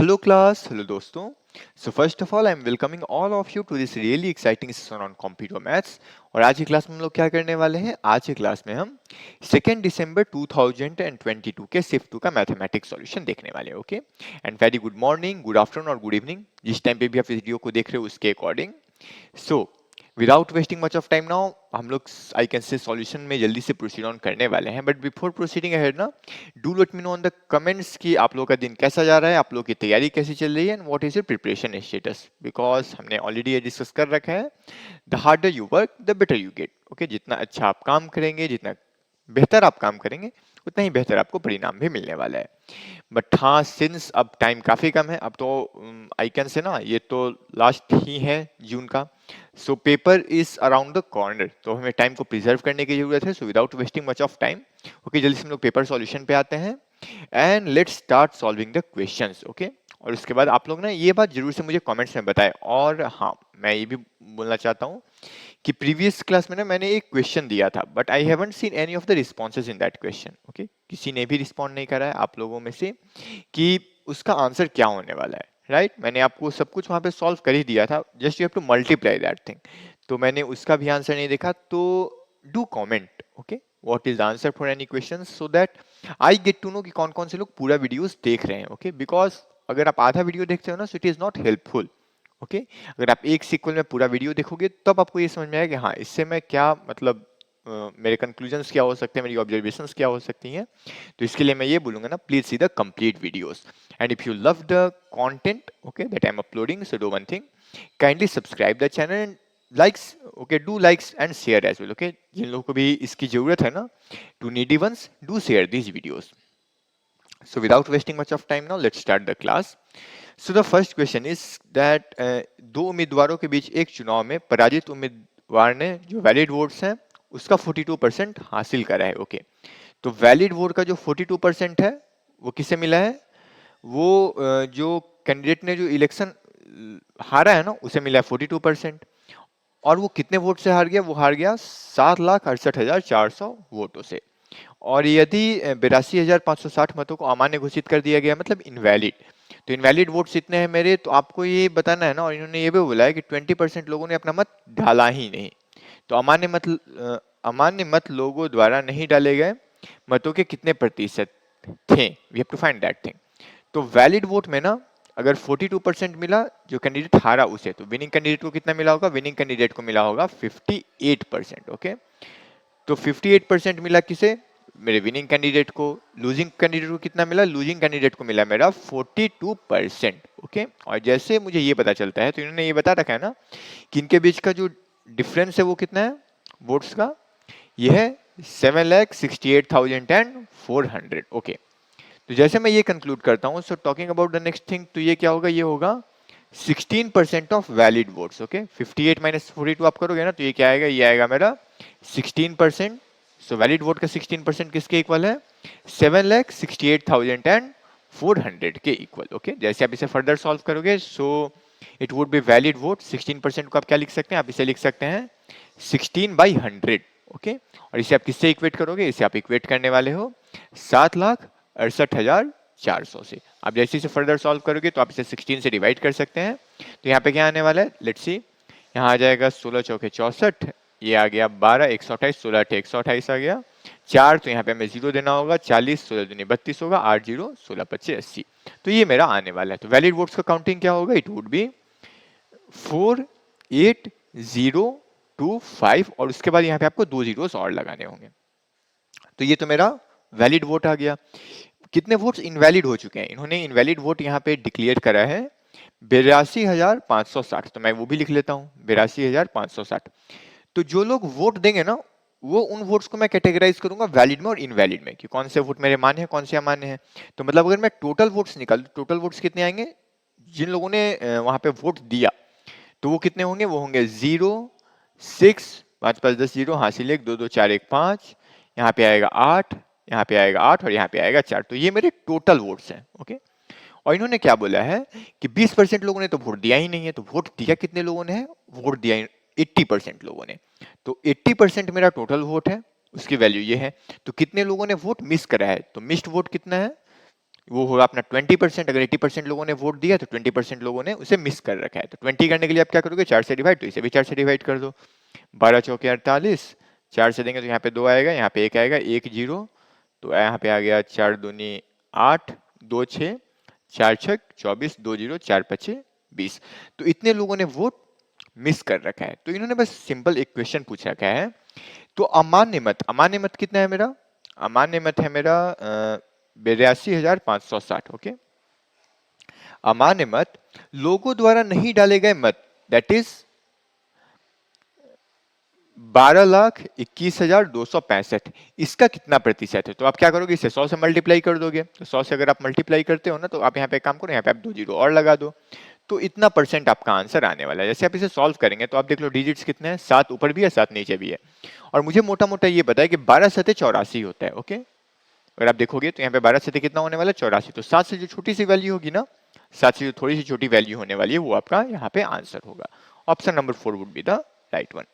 Hello class, hello दोस्तों. So first of all, I'm welcoming all of you to this really exciting session on computer maths. और आज की class में हम लोग क्या करने वाले हैं? आज की क्लास में हम 2 दिसंबर 2022 के शिफ्ट 2 का मैथमेटिक्स सॉल्यूशन देखने वाले हैं. Okay and very good morning, good afternoon और गुड इवनिंग, जिस टाइम पे भी आप वीडियो को देख रहे हो उसके according. So without wasting much of time now हम लोग आई कैन से सॉल्यूशन में जल्दी से प्रोसीड ऑन करने वाले हैं. बट बिफोर प्रोसीडिंग अहेड ना, do let me know on the comments कि आप लोगों का दिन कैसा जा रहा है, आप लोगों की तैयारी कैसी चल रही है, and what is your preparation status. Because हमने ऑलरेडी ये डिस्कस कर रखा है, the harder you work the better you get. Okay, जितना अच्छा आप काम करेंगे, जितना बेहतर आप काम करेंगे, उतना ही बेहतर आपको परिणाम भी मिलने वाला है. बट हाँ, सिंस अब टाइम काफ़ी कम है, अब तो आई कैन से ना ये तो लास्ट ही है जून का. So paper is around the corner, तो हमें टाइम को प्रिजर्व करने की जरूरत है. So without wasting much of time, okay, जल्दी से हम लोग पेपर सॉल्यूशन पे आते हैं and let's start solving the questions. Okay, और उसके बाद आप लोग ना ये बात जरूर से मुझे कमेंट्स में बताएं. और हाँ, मैं ये भी बोलना चाहता हूँ कि प्रीवियस क्लास में ना मैंने एक क्वेश्चन दिया था, but I haven't seen any of the responses in that question. Okay, किसी ने भी रिस्पॉन्ड नहीं करा है आप लोगों में से कि उसका आंसर क्या होने वाला है. राइट, मैंने आपको सब कुछ वहां पे सॉल्व कर ही दिया था, just you have to multiply that thing. तो मैंने उसका भी आंसर नहीं देखा. तो do comment, okay, what is the answer for any question, so that I get to know कि कौन कौन से लोग पूरा वीडियोस देख रहे हैं. ओके, बिकॉज अगर आप आधा वीडियो देखते हो ना, so it is not helpful. Okay, अगर आप एक सीक्वल में पूरा वीडियो देखोगे तब आपको ये समझ में आएगा कि हाँ, इससे मैं क्या मतलब मेरे कंक्लूजन्स क्या हो सकते हैं, मेरी ऑब्जर्वेशंस क्या हो सकती हैं. तो इसके लिए मैं ये बोलूंगा ना, please see the complete videos. And if you love the content, okay, that I am uploading, so do one thing, kindly subscribe the channel and likes, okay, do likes and share as well. Okay, जिन लोगों को भी इसकी जरूरत है ना, to needy ones, do share these videos. So without wasting much of time now, let's start the class. So the first question is that दो उम्मीदवारों के बीच एक चुनाव में पराजित उम्मीदवार ने जो वैलिड वोट्स हैं उसका 42% हासिल करा है. ओके, तो वैलिड वोट का जो 42% है वो किसे मिला है? वो जो कैंडिडेट ने जो इलेक्शन हारा है ना, उसे मिला है 42%. और वो कितने वोट से हार गया? वो हार गया 7,68,400 वोटों से. और यदि 82,560 मतों को अमान्य घोषित कर दिया गया, मतलब इनवैलिड, तो इनवैलिड वोट्स इतने हैं मेरे, तो आपको ये बताना है ना. और इन्होंने ये भी बोला है कि 20% लोगों ने अपना मत डाला ही नहीं. तो अमान्य मत लोगों द्वारा नहीं डाले गए मतों के कितने प्रतिशत थे? We have to find that thing. तो वैलिड वोट में ना, अगर 42% मिला जो कैंडिडेट हारा उसे, तो विनिंग कैंडिडेट को कितना मिला होगा? विनिंग कैंडिडेट को मिला होगा 58%. ओके, तो 58% मिला किसे? मेरे विनिंग कैंडिडेट को. लूजिंग कैंडिडेट को कितना मिला? लूजिंग कैंडिडेट को मिला मेरा 42%. ओके, और जैसे मुझे ये पता चलता है, तो इन्होंने ये बता रखा है ना कि इनके बीच का जो डिफरेंस है वो कितना है वोट्स का? ये है 7,68,400. ओके, तो जैसे मैं ये कंक्लूड करता हूँ, so talking about the next thing, तो ये क्या होगा? ये होगा 16% of valid votes. Okay, 58 minus 42 आप करोगे ना, तो ये क्या आएगा? ये आएगा मेरा 16%. सो वैलिड वोट का 16% किसके इक्वल है? 7,68,400 के इक्वल. ओके, जैसे आप इसे फर्दर सॉल्व करोगे, so it would be valid vote 16% को आप क्या लिख सकते हैं? आप इसे लिख सकते हैं 16/100. ओके, और इसे आप किससे इक्वेट करोगे? इसे आप इक्वेट करने वाले हो 7,68,400 से. आप जैसे इसे फर्दर सॉल्व करोगे तो आप इसे 16 से डिवाइड कर सकते हैं. तो यहाँ पे क्या आने वाला है? लेट्स सी, यहाँ आ जाएगा 16 चौके 64, ये आ गया 12, 128, 16 अठे 128 आ गया 4. तो यहाँ पे हमें 0 देना होगा. 40, 16 दूनी 32 होगा. 8 0, 16 25 80. तो ये मेरा आने वाला है. तो वैलिड वोट्स का काउंटिंग क्या होगा? इट वुड बी 48025, और उसके बाद यहाँ पे आपको 2 जीरोस और लगाने होंगे. तो ये तो मेरा वैलिड वोट आ गया. कितने वोट्स इनवैलिड हो चुके हैं? इन्होंने इनवैलिड वोट यहाँ पे डिक्लेयर करा है 82,560. तो मैं वो भी लिख लेता हूँ 82,560. तो जो लोग वोट देंगे ना, वो उन वोट्स को मैं कैटेगराइज करूंगा वैलिड में और इनवैलिड में, कि कौन से वोट मेरे मान्य हैं, कौन से अमान्य हैं. तो मतलब अगर मैं टोटल वोट्स निकाल, टोटल वोट्स कितने आएंगे जिन लोगों ने वहां पे वोट दिया, तो वो कितने होंगे? वो होंगे 0 6 5 5 10 0, हासिल 1 2 2 4 1 5, यहाँ पे आएगा 8, यहाँ पे आएगा 8 और यहाँ पे आएगा 4. तो ये मेरे टोटल वोट्स हैं. ओके, और इन्होंने क्या बोला है कि 20% लोगों ने तो वोट दिया ही नहीं है. तो वोट दिया कितने लोगों ने है? वोट दिया 80% लोगों ने. तो 80% मेरा टोटल वोट है, उसकी वैल्यू ये है. तो कितने लोगों ने वोट मिस करा है? तो मिस्ड वोट कितना है? वो होगा अपना 20%। अगर 80% लोगों ने वोट दिया तो 20% लोगों ने उसे मिस कर रखा है। तो 20 करने के लिए आप क्या करोगे, 4 से डिवाइड, तो इसे भी 4 से डिवाइड कर दो। 12 चौके 48, 4 से देंगे तो यहाँ पे 2 आएगा, यहाँ पे 1 आएगा, 1 0, तो यहाँ पे आ गया 4 दूनी 8, 2 6, 4 छक 24, 2 0, 4 पचे 20। तो इतने लोगों ने वोट मिस कर रखा है। तो इन्होंने बस सिंपल एक क्वेश्चन पूछ रखा है। तो अमान्य मत कितना है मेरा, अमान्य मत है मेरा 82,560। ओके, अमान्य मत लोगों द्वारा नहीं डाले गए मत, दैट इज 12,21,265, इसका कितना प्रतिशत है। तो आप क्या करोगे, इसे 100 से मल्टीप्लाई कर दोगे। तो 100 से अगर आप मल्टीप्लाई करते हो ना, तो आप यहाँ पे काम करो, यहाँ पे आप 2 जीरो और लगा दो, तो इतना परसेंट आपका आंसर आने वाला है। जैसे आप इसे सॉल्व करेंगे तो आप देख लो डिजिट्स कितने हैं, 7 ऊपर भी है 7 नीचे भी है। और मुझे मोटा मोटा ये पता है कि 12 सते 84 होता है। ओके, अगर आप देखोगे तो यहाँ पे 12 सते कितना होने वाला है, 84। तो 7 से जो छोटी सी वैल्यू होगी ना, 7 से जो थोड़ी सी छोटी वैल्यू होने वाली है, वो आपका यहाँ पे आंसर होगा। Option number 4 would be the right one.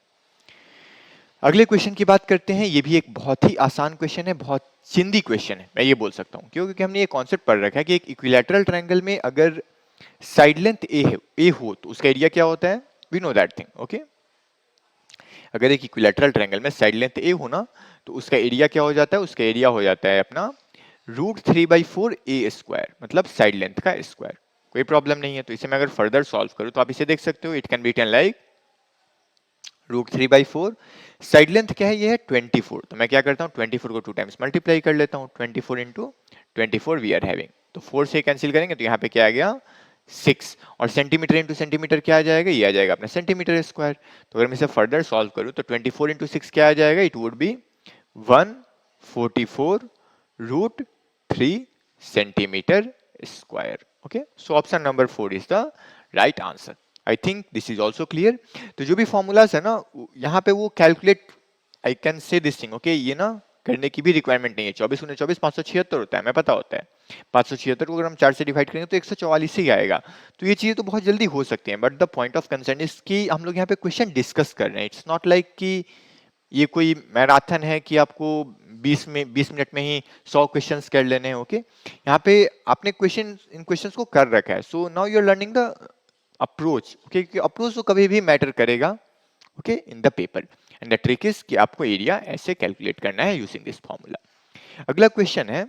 अगले क्वेश्चन की बात करते हैं। ये भी एक बहुत ही आसान क्वेश्चन है, बहुत चिंदी क्वेश्चन है, मैं ये बोल सकता हूँ। क्यों? क्योंकि हमने ये कॉन्सेप्ट पढ़ रखा है कि एक इक्विलैटरल ट्रायंगल में अगर साइड लेंथ ए हो तो उसका एरिया क्या होता है, we know that thing. Okay, अगर एक इक्विलैटरल ट्रायंगल में साइड लेंथ ए हो ना, तो उसका एरिया क्या हो जाता है, उसका एरिया हो जाता है अपना √3/4 ए स्क्वायर, मतलब साइड लेंथ का स्क्वायर। कोई प्रॉब्लम नहीं है। तो इसे मैं अगर फर्दर सॉल्व करूँ तो आप इसे देख सकते हो, it can be written like √3/4, side length क्या है, ये है 24। तो मैं क्या करता हूँ, 24 को 2 टाइम्स मल्टीप्लाई कर लेता हूँ, 24 इंटू 24 वी आर हैविंग। तो 4 से कैंसिल करेंगे तो यहाँ पे क्या आ गया 6, और सेंटीमीटर इंटू सेंटीमीटर क्या आ जाएगा, ये आ जाएगा अपना सेंटीमीटर स्क्वायर। तो अगर मैं इसे फर्दर सॉल्व करूँ तो 24 इंटू 6 क्या आ जाएगा, it would B 144√3 centimetre square. Okay, so option number 4 is the right answer. I think this is also clear. तो जो भी फॉर्मूलाज है ना, यहाँ पे वो कैलकुलेट, आई कैन से दिस थिंग, ओके, ये ना करने की भी रिक्वायरमेंट नहीं है। 24 × 24 576 होता है, हमें पता होता है। 576 को अगर हम 4 से डिवाइड करेंगे तो 144 ही आएगा। तो ये चीजें तो बहुत जल्दी हो सकती हैं, but the point of concern is कि हम लोग यहाँ पे क्वेश्चन डिस्कस कर रहे हैं। इट्स नॉट लाइक कि ये कोई मैराथन है कि आपको 20 मिनट में ही 100 क्वेश्चंस कर लेने हैं। ओके, यहाँ पे आपने इन क्वेश्चंस को कर रखा है। So now you are learning the approach. Okay, approach तो कभी भी मैटर करेगा okay in the paper, and the trick is कि आपको एरिया ऐसे कैलकुलेट करना है यूजिंग दिस फॉर्मूला। अगला क्वेश्चन है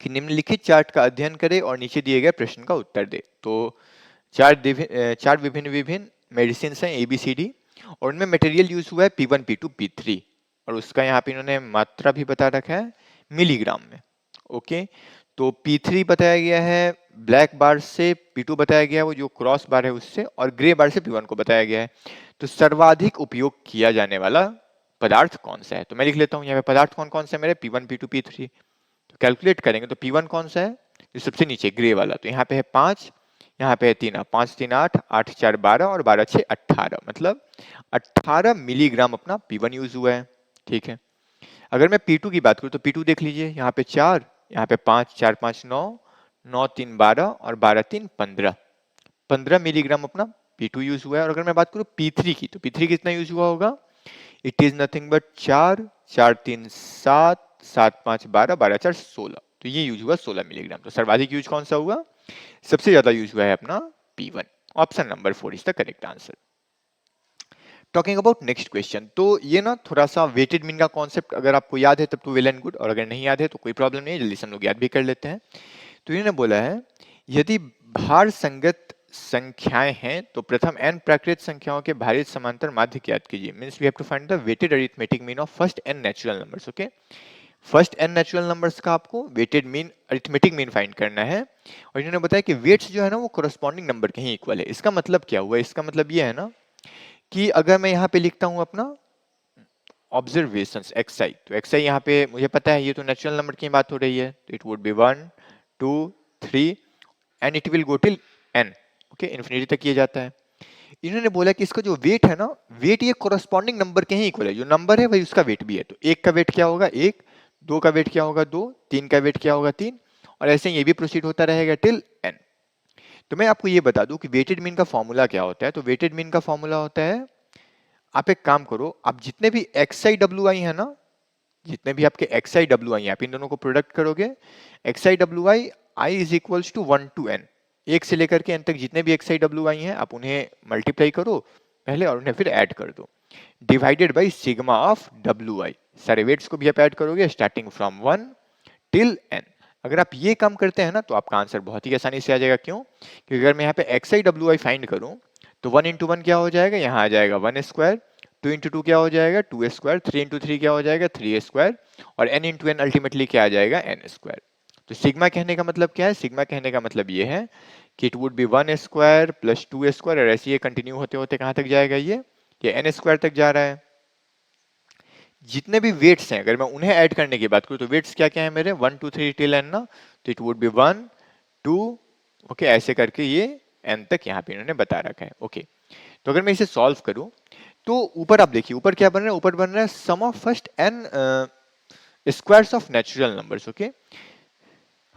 कि निम्नलिखित चार्ट का अध्ययन करे और नीचे दिए गए प्रश्न का उत्तर दे। तो चार विभिन्न विभिन्न मेडिसिन हैं ABCD, और उनमें मटेरियल यूज हुआ है P1 P2 P3, और उसका यहाँ पे इन्होंने मात्रा भी बता रखा है मिलीग्राम में। ओके, तो P3 बताया गया है ब्लैक बार से, P2 बताया गया है वो जो क्रॉस बार है उससे, और ग्रे बार से P1 को बताया गया है। तो सर्वाधिक उपयोग किया जाने वाला पदार्थ कौन सा है। तो मैं लिख लेता हूँ यहाँ पे पदार्थ कौन कौन से मेरे P1 P2 P3। तो कैलकुलेट करेंगे तो P1 कौन सा है, जो सबसे नीचे ग्रे वाला, तो यहाँ पे है 5, यहाँ पे है 3, 5 3 8, 8 4 12 और 12 6 18, मतलब 18 मिलीग्राम अपना P1 यूज हुआ है। ठीक है, अगर मैं P2 की बात करूँ तो P2 देख लीजिए, यहाँ पे 4, यहाँ पे 5 4 5 9, 9 3 12 और 12 3 15, 15 मिलीग्राम अपना P2 यूज हुआ है। और अगर मैं बात करूँ P3 की, तो P3 कितना यूज हुआ होगा, इट इज नथिंग बट 4 4 3 7 7 5 12 12 4 16, तो ये यूज हुआ 16 मिलीग्राम। तो सर्वाधिक यूज कौन सा हुआ, सबसे ज्यादा यूज हुआ है अपना P1। Option number 4 is the correct answer. Talking about next question, तो ये ना थोड़ा सा वेटेड मीन का कॉन्सेप्ट अगर आपको याद है तब तो वेल एंड गुड, और अगर नहीं याद है तो कोई प्रॉब्लम नहीं है, जल्दी से हम लोग याद भी कर लेते हैं। तो इन्होंने बोला है यदि भार संगत संख्याएं हैं तो प्रथम n प्राकृत संख्याओं के भारित समांतर माध्य ज्ञात कीजिए। Means we have to find the weighted arithmetic mean of first n natural numbers. Okay, first n natural numbers का आपको weighted mean arithmetic mean find करना है। और इन्होंने बताया कि वेट्स जो है ना वो कोरस्पॉन्डिंग नंबर के ही इक्वल है। इसका मतलब क्या हुआ, इसका मतलब ये है ना कि अगर मैं यहाँ पे लिखता हूँ अपना ऑब्जर्वेशंस xi, तो xi यहाँ पे मुझे पता है ये तो नेचुरल नंबर की बात हो रही है, तो it would B 1 2 3 and it will go till n। Okay, infinity तक किया जाता है। इन्होंने बोला कि इसका जो वेट है ना, वेट ये कोरस्पॉन्डिंग नंबर के ही इक्वल है, जो नंबर है वही उसका वेट भी है। तो 1 का वेट क्या होगा 1, 2 का वेट क्या होगा 2, 3 का वेट क्या होगा 3, और ऐसे ये भी प्रोसीड होता रहेगा टिल n। तो मैं आपको ये बता दूं कि वेटेड मीन का फॉर्मूला क्या होता है। तो वेटेड मीन का फॉर्मूला होता है, आप एक काम करो, आप जितने भी xi wi है ना, जितने भी आपके एक्स आई डब्ल्यू आई, आप इन दोनों को प्रोडक्ट करोगे, एक्स आई डब्ल्यू i i is equals to 1 to n, एक से लेकर के n तक जितने भी एक्स आई डब्ल्यू आई हैं आप उन्हें मल्टीप्लाई करो पहले और उन्हें फिर ऐड कर दो, divided by sigma of W I, सारे वेट्स को भी आप ऐड करोगे स्टार्टिंग फ्रॉम 1 टिल n। अगर आप ये काम करते हैं ना तो आपका आंसर बहुत ही आसानी से आ जाएगा। क्यों? क्योंकि अगर मैं यहाँ पे एक्स आई डब्ल्यू आई फाइंड करूँ तो 1 इंटू 1 क्या हो जाएगा, यहाँ आ जाएगा 1 स्क्वायर, 2 इंटू 2 क्या हो जाएगा 2 स्क्वायर, 3 इंटू 3 क्या हो जाएगा 3 स्क्वायर, और n इंटू n अल्टीमेटली क्या आ जाएगा n स्क्वायर। तो सिग्मा कहने का मतलब क्या है, सिग्मा कहने का मतलब ये है कि it would B 1 square plus 2 square, और ऐसे ये कंटिन्यू होते होते कहाँ तक जाएगा, ये n स्क्वायर तक जा रहा है। जितने भी वेट्स हैं अगर मैं उन्हें ऐड करने की बात करूं तो वेट्स क्या क्या है मेरे 1 2 3 टिल n ना, तो इट वुड बी 1 2 ओके, ऐसे करके ये n तक यहाँ पे इन्होंने बता रखा है। ओके, तो अगर मैं इसे सॉल्व करूं तो ऊपर आप देखिए ऊपर क्या बन रहा है, ऊपर बन रहा है sum of first n squares of natural numbers. Okay,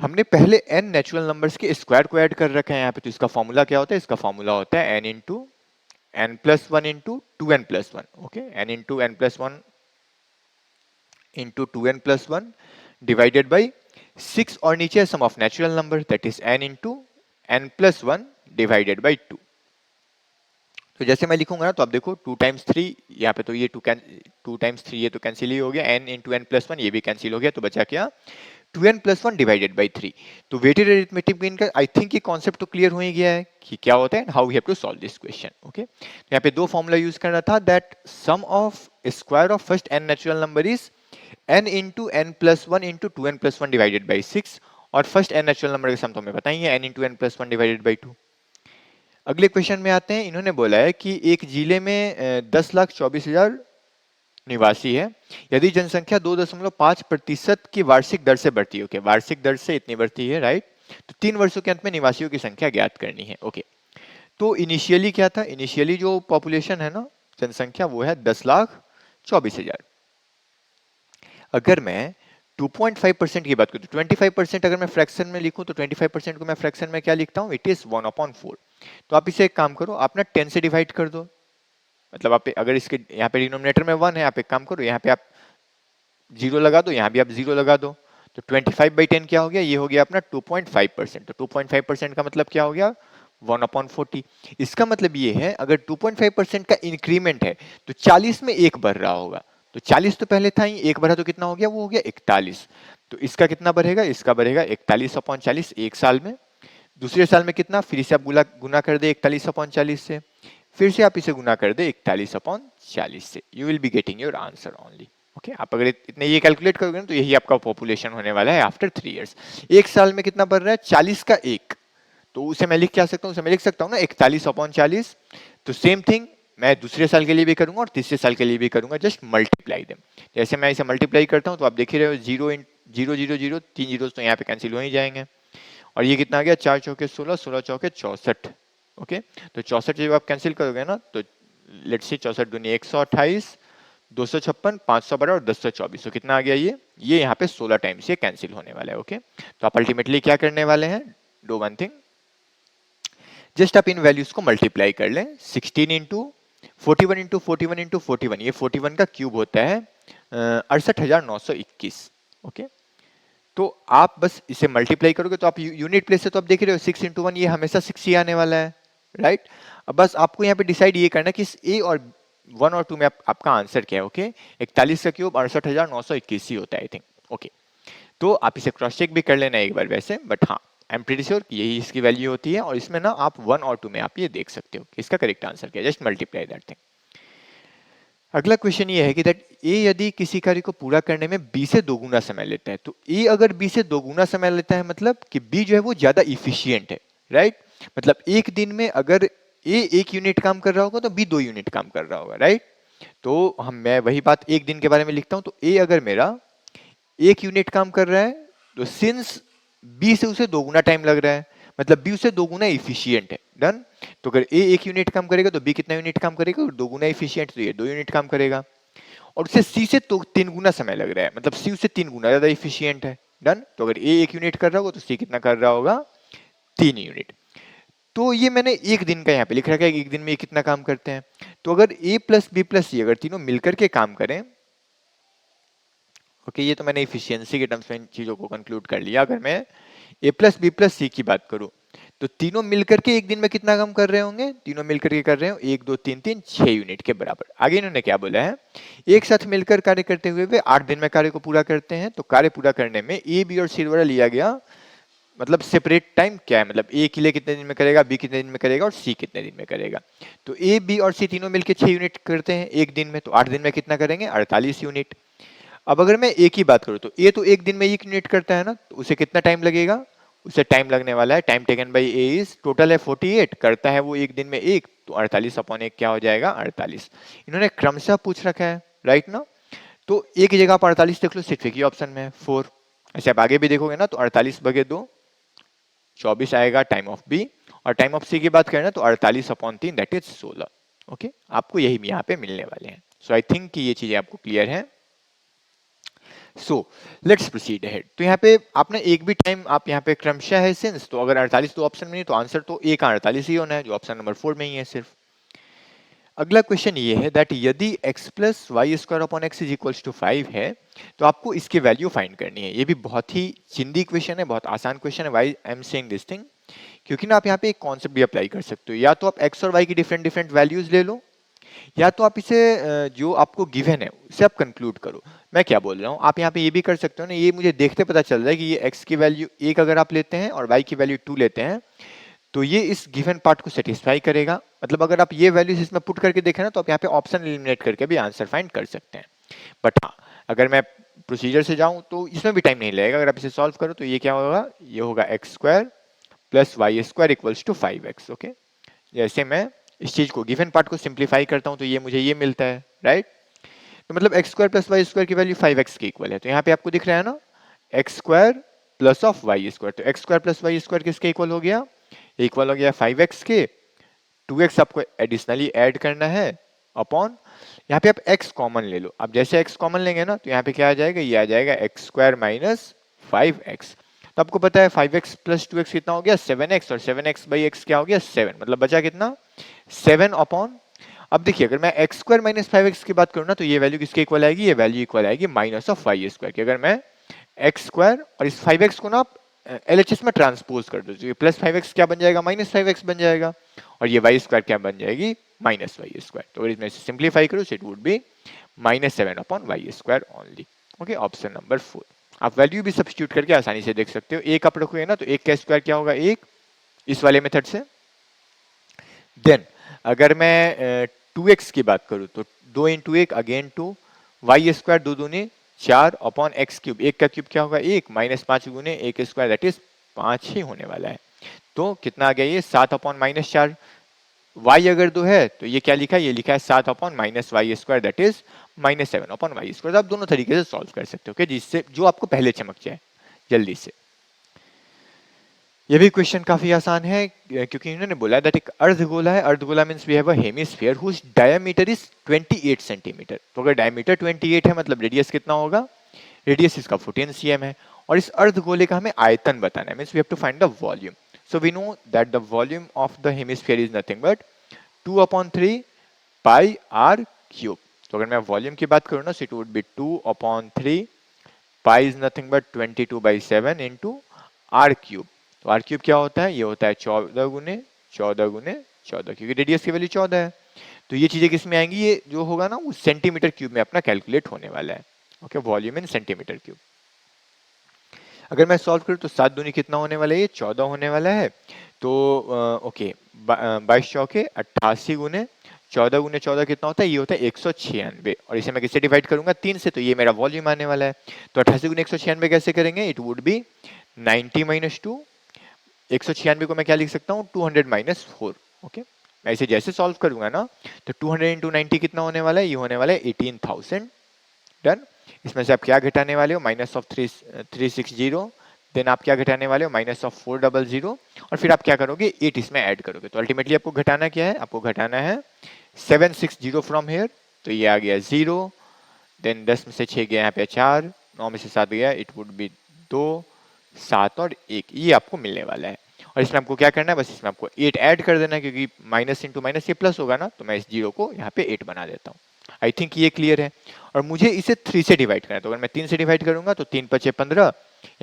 हमने पहले n नेचुरल नंबर्स के स्क्वायर को ऐड कर रखा है यहाँ पे, तो इसका फॉर्मूला क्या होता है, इसका फॉर्मूला होता है n into n plus 1 into 2n plus 1। Okay, n into n plus 1 into 2n plus 1 divided by 6 और नीचे sum of natural number that is n into n plus 1 divided by 2। तो जैसे मैं लिखूंगा ना तो आप देखो 2 टाइम्स 3 यहाँ पे, तो ये 2 टाइम्स 3 ये तो कैंसिल ही हो गया, n इंटू n प्लस 1 ये भी कैंसिल हो गया, तो बचा क्या 2n प्लस 1 डिवाइडेड बाई 3। तो वेटेड अरिथमेटिक मीन का आई थिंक ये कॉन्सेप्ट तो क्लियर हो ही गया है कि क्या होता है, how we have to solve this question. Okay, तो यहाँ पे दो फॉर्मूला यूज करना था, that sum of square of first n natural number is n into n plus 1 into 2n plus 1 divided by 6, और फर्स्ट n नेचुरल नंबर का सम तो हमें पता ही है n into n plus 1 divided by 2। अगले question में आते हैं, इन्होंने बोला है कि एक जिले में 10,24,000 निवासी है, यदि जनसंख्या 2.5% की वार्षिक दर से बढ़ती है। ओके, वार्षिक दर से इतनी बढ़ती है, राइट, तो 3 वर्षों के अंत में निवासियों की संख्या ज्ञात करनी है। ओके, तो इनिशियली क्या था, इनिशियली जो पॉपुलेशन है ना, जनसंख्या, वो है 10,24,000। अगर मैं 2.5% की बात करूँ तो 25% अगर मैं फ्रैक्शन में लिखूं तो 25% को मैं फ्रैक्शन में क्या लिखता हूँ, इट इज 1/4। तो आप इसे एक काम करो, आप ना 10 से डिवाइड कर दो, मतलब आप अगर इसके यहाँ पे डिनोमिनेटर में 1 है, आप एक काम करो यहाँ पे आप 0 लगा दो, यहाँ भी आप 0 लगा दो, तो 25/10 क्या हो गया, ये हो गया अपना 2.5%। तो 2.5% का मतलब क्या हो गया 1/40। इसका मतलब ये है अगर 2.5% का इंक्रीमेंट है तो 40 में एक बढ़ रहा होगा, तो 40 तो पहले था ही, एक बढ़ा तो कितना हो गया, वो हो गया 41। तो इसका कितना बढ़ेगा, इसका बढ़ेगा 41/40 एक साल में, दूसरे साल में कितना, फिर इसे आप गुना कर दे 41/40 से, फिर से आप इसे गुना कर दे 41/40 से, you will be getting your answer only. Okay, आप अगर इतने ये कैलकुलेट करोगे ना तो यही आपका पॉपुलेशन होने वाला है आफ्टर 3 इयर्स। एक साल में कितना बढ़ रहा है, 40 का एक, तो उसे मैं लिख क्या सकता हूँ, उसे मैं लिख सकता हूँ ना 41/40। तो सेम थिंग मैं दूसरे साल के लिए भी करूंगा और तीसरे साल के लिए भी करूंगा, जस्ट मल्टीप्लाई देम। जैसे मैं इसे मल्टीप्लाई करता हूँ तो आप देख ही रहे हो 0 3 जीरो तो यहाँ पे कैंसिल हो ही जाएंगे, और ये कितना आ गया 4 चौके 16, 16 चौके 64। ओके, तो 64 जब आप कैंसिल करोगे ना तो लेट्स सी 64 दूनी 128, 256, 512 और 1024, तो कितना आ गया ये यहाँ पे 16 टाइम्स ये कैंसिल होने वाला है। ओके, तो आप अल्टीमेटली क्या करने वाले हैं, डू वन थिंग, जस्ट आप इन वैल्यूज को मल्टीप्लाई कर लें, 16 इंटू 41 इंटू 41 इंटू 41, ये 41 का क्यूब होता है 68,921। ओके, तो आप बस इसे मल्टीप्लाई करोगे तो आप यूनिट प्लेस से तो आप देख रहे हो 6 इंटू 1 ये हमेशा 6 ही आने वाला है, राइट। अब बस आपको यहाँ पे डिसाइड ये करना कि इस ए और 1 और 2 में आपका आंसर क्या है। ओके, 41 का क्यूब 68,921 ही होता है आई थिंक। ओके, तो आप इसे क्रॉस चेक भी कर लेना एक बार वैसे, बट हाँ आई एम प्रीटी श्योर कि यही इसकी वैल्यू होती है, और इसमें ना आप 1 और 2 में आप ये देख सकते हो कि इसका करेक्ट आंसर क्या है, जस्ट मल्टीप्लाई दैट थिंग। अगला क्वेश्चन ये है कि दैट ए यदि किसी कार्य को पूरा करने में बी से दोगुना समय लेता है, तो ए अगर बी से दोगुना समय लेता है मतलब कि बी जो है वो ज्यादा इफिशियंट है, राइट। मतलब एक दिन में अगर ए 1 यूनिट काम कर रहा होगा तो बी 2 यूनिट काम कर रहा होगा, राइट। तो मैं वही बात एक दिन के बारे में लिखता हूं, तो ए अगर मेरा 1 यूनिट काम कर रहा है तो सिंस बी से उसे दोगुना टाइम लग रहा है, मतलब बी उससे दोगुना इफिशियंट है, डन। तो अगर ए 1 यूनिट काम करेगा तो बी कितना यूनिट काम करेगा, और दोगुना इफिशियंट तो ये 2 यूनिट काम करेगा, और उसे सी से तो 3 गुना समय लग रहा है, मतलब सी उससे 3 गुना ज्यादा इफिशियंट है, डन। तो अगर ए 1 यूनिट कर रहा होगा तो सी कितना कर रहा होगा 3 यूनिट। तो ये मैंने एक दिन का यहाँ पे लिख रखा है कि एक दिन में ये कितना काम करते हैं। तो अगर ए प्लस बी प्लस सी अगर तीनों मिलकर के काम करें, ओके, ये तो मैंने इफिशियंसी के टर्म्स में इन चीजों को कंक्लूड कर लिया। अगर मैं ए प्लस बी प्लस सी की बात करूं तो तीनों मिलकर के एक दिन में कितना काम कर रहे होंगे? तीनों मिलकर के कर रहे हो 1 2 3 3 6 यूनिट के बराबर। आगे इन्होंने क्या बोला है, एक साथ मिलकर कार्य करते हुए वे 8 दिन में कार्य को पूरा करते हैं। तो कार्य पूरा करने में ए बी और सी द्वारा लिया गया मतलब सेपरेट टाइम क्या है, मतलब ए के लिए कितने दिन में करेगा, बी कितने दिन में करेगा और सी कितने दिन में करेगा। तो ए बी और सी तीनों मिलकर 6 यूनिट करते हैं एक दिन में, तो 8 दिन में कितना करेंगे? 48 यूनिट। अब अगर मैं ए की बात करूं तो ए तो एक दिन में 1 यूनिट करता है ना, तो उसे कितना टाइम लगेगा? उसे टाइम लगने वाला है, time taken by A is, total है 48, करता है वो एक दिन में 1, तो 48 अपॉन 1 क्या हो जाएगा? 48। इन्होंने क्रमशः पूछ रखा है, राइट ना। तो एक ही जगह आप 48 देख लो, सिर्फ एक ही ऑप्शन में है 4। ऐसे आप आगे भी देखोगे ना तो 48 बगे 2 24 आएगा टाइम ऑफ बी, और टाइम ऑफ सी की बात करें ना तो 48 अपॉन 3 दैट इज 16। ओके, आपको यही यहाँ पे मिलने वाले हैं। सो आई थिंक कि ये चीजें आपको क्लियर है। So let's proceed ahead. तो यहाँ पे आपने एक भी टाइम आप यहाँ पे क्रमशः है सिंस, तो अगर 48 तो ऑप्शन में नहीं, तो आंसर तो ए का 48 ही होना है, जो ऑप्शन नंबर 4 में ही है सिर्फ। अगला क्वेश्चन ये है दैट यदि x plus y square upon x is equals to 5 है तो आपको इसकी वैल्यू फाइंड करनी है। ये भी बहुत ही चिंदी क्वेश्चन है, बहुत आसान क्वेश्चन है। Why I am saying this thing, क्योंकि ना आप यहाँ पे एक कॉन्सेप्ट भी अप्लाई कर सकते हो। या तो आप x और y की डिफरेंट डिफरेंट वैल्यूज ले लो, या तो आप इसे जो आपको गिवन है उसे आप कंक्लूड करो। मैं क्या बोल रहा हूँ, आप यहाँ पे ये भी कर सकते हो ना, ये मुझे देखते पता चल रहा है कि ये x की वैल्यू 1 अगर आप लेते हैं और y की वैल्यू 2 लेते हैं तो ये इस गिवन पार्ट को सेटिस्फाई करेगा। मतलब अगर आप ये वैल्यूज इसमें पुट करके देखें ना तो आप यहाँ पे ऑप्शन एलिमिनेट करके भी आंसर फाइंड कर सकते हैं। बट हाँ, अगर मैं प्रोसीजर से जाऊं तो इसमें भी टाइम नहीं लगेगा। अगर आप इसे सॉल्व करो तो ये क्या होगा, ये होगा x square plus y square equals to 5x। Okay, जैसे मैं इस चीज को गिवन पार्ट को सिंप्लीफाई करता हूं तो ये मुझे ये मिलता है, राइट। तो मतलब x square plus y square की वैल्यू 5x के इक्वल है। तो यहाँ पे आपको दिख रहा है ना x square plus of y square, तो x square plus y square किसके इक्वल हो गया? इक्वल हो गया 5x के। 2x आपको एडिशनली ऐड करना है अपॉन, यहाँ पे आप x कॉमन ले लो। अब जैसे x कॉमन लेंगे ना तो यहाँ पे क्या आ जाएगा, ये आ जाएगा एक्स स्क्वायर माइनस 5x। तो आपको पता है 5x प्लस 2x कितना हो गया? 7x, और 7x बाई x क्या हो गया? 7। मतलब बचा कितना? 7 अपॉन, अब देखिए अगर मैं एक्स स्क्वायर माइनस 5x की बात करूँ ना तो ये वैल्यू किसके इक्वल आएगी? ये वैल्यू इक्वल आएगी माइनस ऑफ वाई स्क्वायर की। अगर मैं एक्स स्क्वायर और इस 5x को ना आप LHS में ट्रांसपोज कर दो तो ये प्लस 5x क्या बन जाएगा? माइनस 5x बन जाएगा, और ये वाई स्क्वायर क्या बन जाएगी? Minus y square. तो अगर इसमें सिंप्लीफाई करो it would be -7 upon y square only. Okay, option number 4। आप वैल्यू भी सब्स्टिट्यूट करके आसानी से देख सकते हो। एक आप रखोगे ना तो एक का स्क्वायर क्या होगा? एक, इस वाले मेथड से। देन अगर मैं 2x की बात करूं तो 2 इंटू 1 अगेन 2, वाई स्क्वायर 2 दूनी 4 अपॉन एक्स क्यूब, एक का क्यूब क्या होगा? 1, माइनस 5 गुने 1 स्क्वायर दैट इज 5 ही होने वाला है। तो कितना आ गया? ये 7 अपॉन माइनस 4। y अगर 2 है तो ये क्या लिखा है? ये लिखा है 7 upon minus y square that is -7 upon y square. आप दोनों तरीके से सॉल्व कर सकते हो, जिससे जो आपको पहले चमक जाए जल्दी से। ये भी क्वेश्चन काफी आसान है क्योंकि इन्होंने बोला दैट एक अर्धगोला है। अर्धगोला means we have a hemisphere whose diameter is 28 centimetre. तो अगर डायमीटर 28 है मतलब रेडियस कितना होगा? रेडियस इसका 14 cm है, और इस अर्धगोले का हमें आयतन बताना है। Means we have to find the volume. So we know that the volume of the hemisphere is nothing but 2/3 pi r cube. तो अगर मैं वॉल्यूम की बात करूँ ना so it would be 2/3 pi is nothing but 22/7 into r cube. तो r cube क्या होता है? ये होता है 14 गुने 14 गुने 14, क्योंकि रेडियस की वैल्यू 14 है। तो ये चीजें किस में आएंगी? ये जो होगा ना वो सेंटीमीटर क्यूब में अपना कैलकुलेट होने वाला है। ओके, वॉल्यूम इन सेंटीमीटर क्यूब। अगर मैं सॉल्व करूँ तो 7 दूनी कितना होने वाला है? ये 14 होने वाला है। तो ओके, 22 चौके 88 गुने 14 गुने 14 कितना होता है? ये होता है 196, और इसे मैं किससे डिवाइड करूंगा? 3 से, तो ये मेरा वॉल्यूम आने वाला है। तो 88 गुने 196 कैसे करेंगे? It would B 90 minus 2। 196 को मैं क्या लिख सकता हूँ? 200 माइनस 4। ओके, मैं इसे जैसे सॉल्व करूंगा ना तो 200 इंटू 90 कितना होने वाला है? ये होने वाला है 18,000। डन। इसमें से आप क्या घटाने वाले हो? Minus of 360। देन आप क्या घटाने वाले हो? माइनस ऑफ 400, और फिर आप क्या करोगे? 8 इसमें ऐड करोगे। तो अल्टीमेटली आपको घटाना क्या है? आपको घटाना है 760 फ्रॉम हेयर, तो ये आ गया 0। देन 10 में से 6 गया यहाँ पे 4, 9 में से 7 गया, इट वुड बी 2, 7 और 1, ये आपको मिलने वाला है। और इसमें आपको क्या करना है? बस इसमें आपको 8 ऐड कर देना है, क्योंकि माइनस इंटू माइनस ये प्लस होगा ना, तो मैं इस जीरो को यहाँ पे 8 बना देता हूँ। आई थिंक ये क्लियर है। और मुझे इसे 3 से डिवाइड करना है, तो अगर मैं 3 से डिवाइड करूंगा तो 3 पचे 15,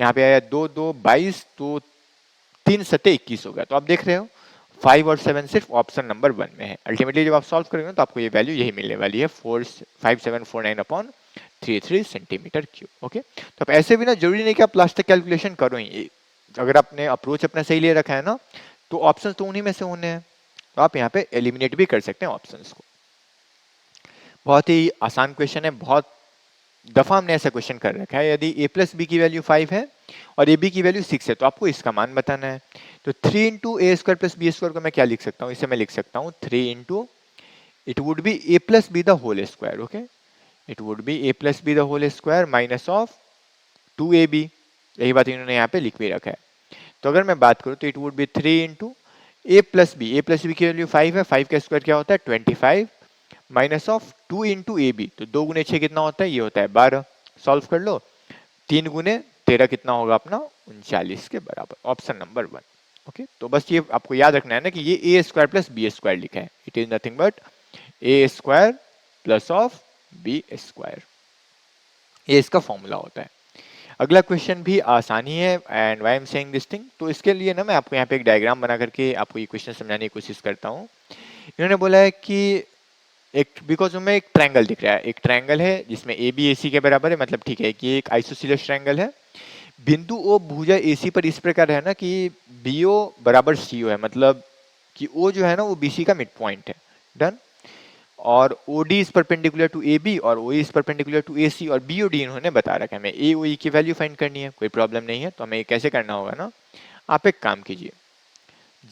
यहाँ पे आया 2 2 22, तो 3 सत्ते 21 हो गया। तो आप देख रहे हो 5 और 7 सिर्फ ऑप्शन नंबर 1 में है। अल्टीमेटली जब आप सॉल्व करेंगे तो आपको ये वैल्यू यही मिलने वाली है, 5749/33 सेंटीमीटर क्यूब। ओके, तो आप ऐसे भी ना जरूरी नहीं कि आप लास्ट तक कैलकुलेशन करो ही, अगर आपने अप्रोच अपना सही ले रखा है ना तो ऑप्शन तो उन्हीं में से होने हैं, तो आप यहाँ पे एलिमिनेट भी कर सकते हैं ऑप्शंस को। बहुत ही आसान क्वेश्चन है, बहुत दफा हमने ऐसा क्वेश्चन कर रखा है। यदि a प्लस बी की वैल्यू 5 है और ए बी की वैल्यू 6 है तो आपको इसका मान बताना है। तो 3 इंटू ए स्क्वायर प्लस बी स्क्वायर को मैं क्या लिख सकता हूँ, इसे मैं लिख सकता हूँ 3 into, it would be a plus b the whole square. Okay, it would be a plus b the whole square minus of 2ab। यही बात इन्होंने यहाँ पे लिख भी रखा है। तो अगर मैं बात करूँ तो it would be 3 into a plus b की वैल्यू 5 है, 5 का स्क्वायर क्या होता है 25, minus of 2 into a b, तो 2 गुने 6 कितना होता है, ये होता है 12। सॉल्व कर लो, 3 गुने 13 कितना होगा अपना 39 के बराबर, ऑप्शन नंबर 1। ओके, तो बस ये आपको याद रखना है ना कि ये a square plus b square लिखा है, it is nothing but a square plus of b square, ये इसका फॉर्मूला होता है। अगला क्वेश्चन भी आसानी है, and why I am saying this thing, तो इसके लिए ना मैं आपको यहाँ पे एक डायग्राम बना करके आपको ये क्वेश्चन समझाने की कोशिश करता हूँ। इन्होंने बोला है कि एक, बिकॉज हमें एक ट्रायंगल दिख रहा है, एक ट्रायंगल है जिसमें ए बी ए सी के बराबर है, मतलब ठीक है कि एक आइसोसेलेस ट्रायंगल है। बिंदु ओ भुजा ए सी पर इस प्रकार है ना कि बी ओ बराबर सी ओ है, मतलब कि ओ जो है ना वो बी सी का मिड पॉइंट है। डन। और O D is perpendicular to A B और O is perpendicular to A C, और बी ओ डी इन्होंने बता रखा है, हमें ए ओ ई की वैल्यू फाइंड करनी है, कोई प्रॉब्लम नहीं है। तो हमें कैसे करना होगा ना, आप एक काम कीजिए,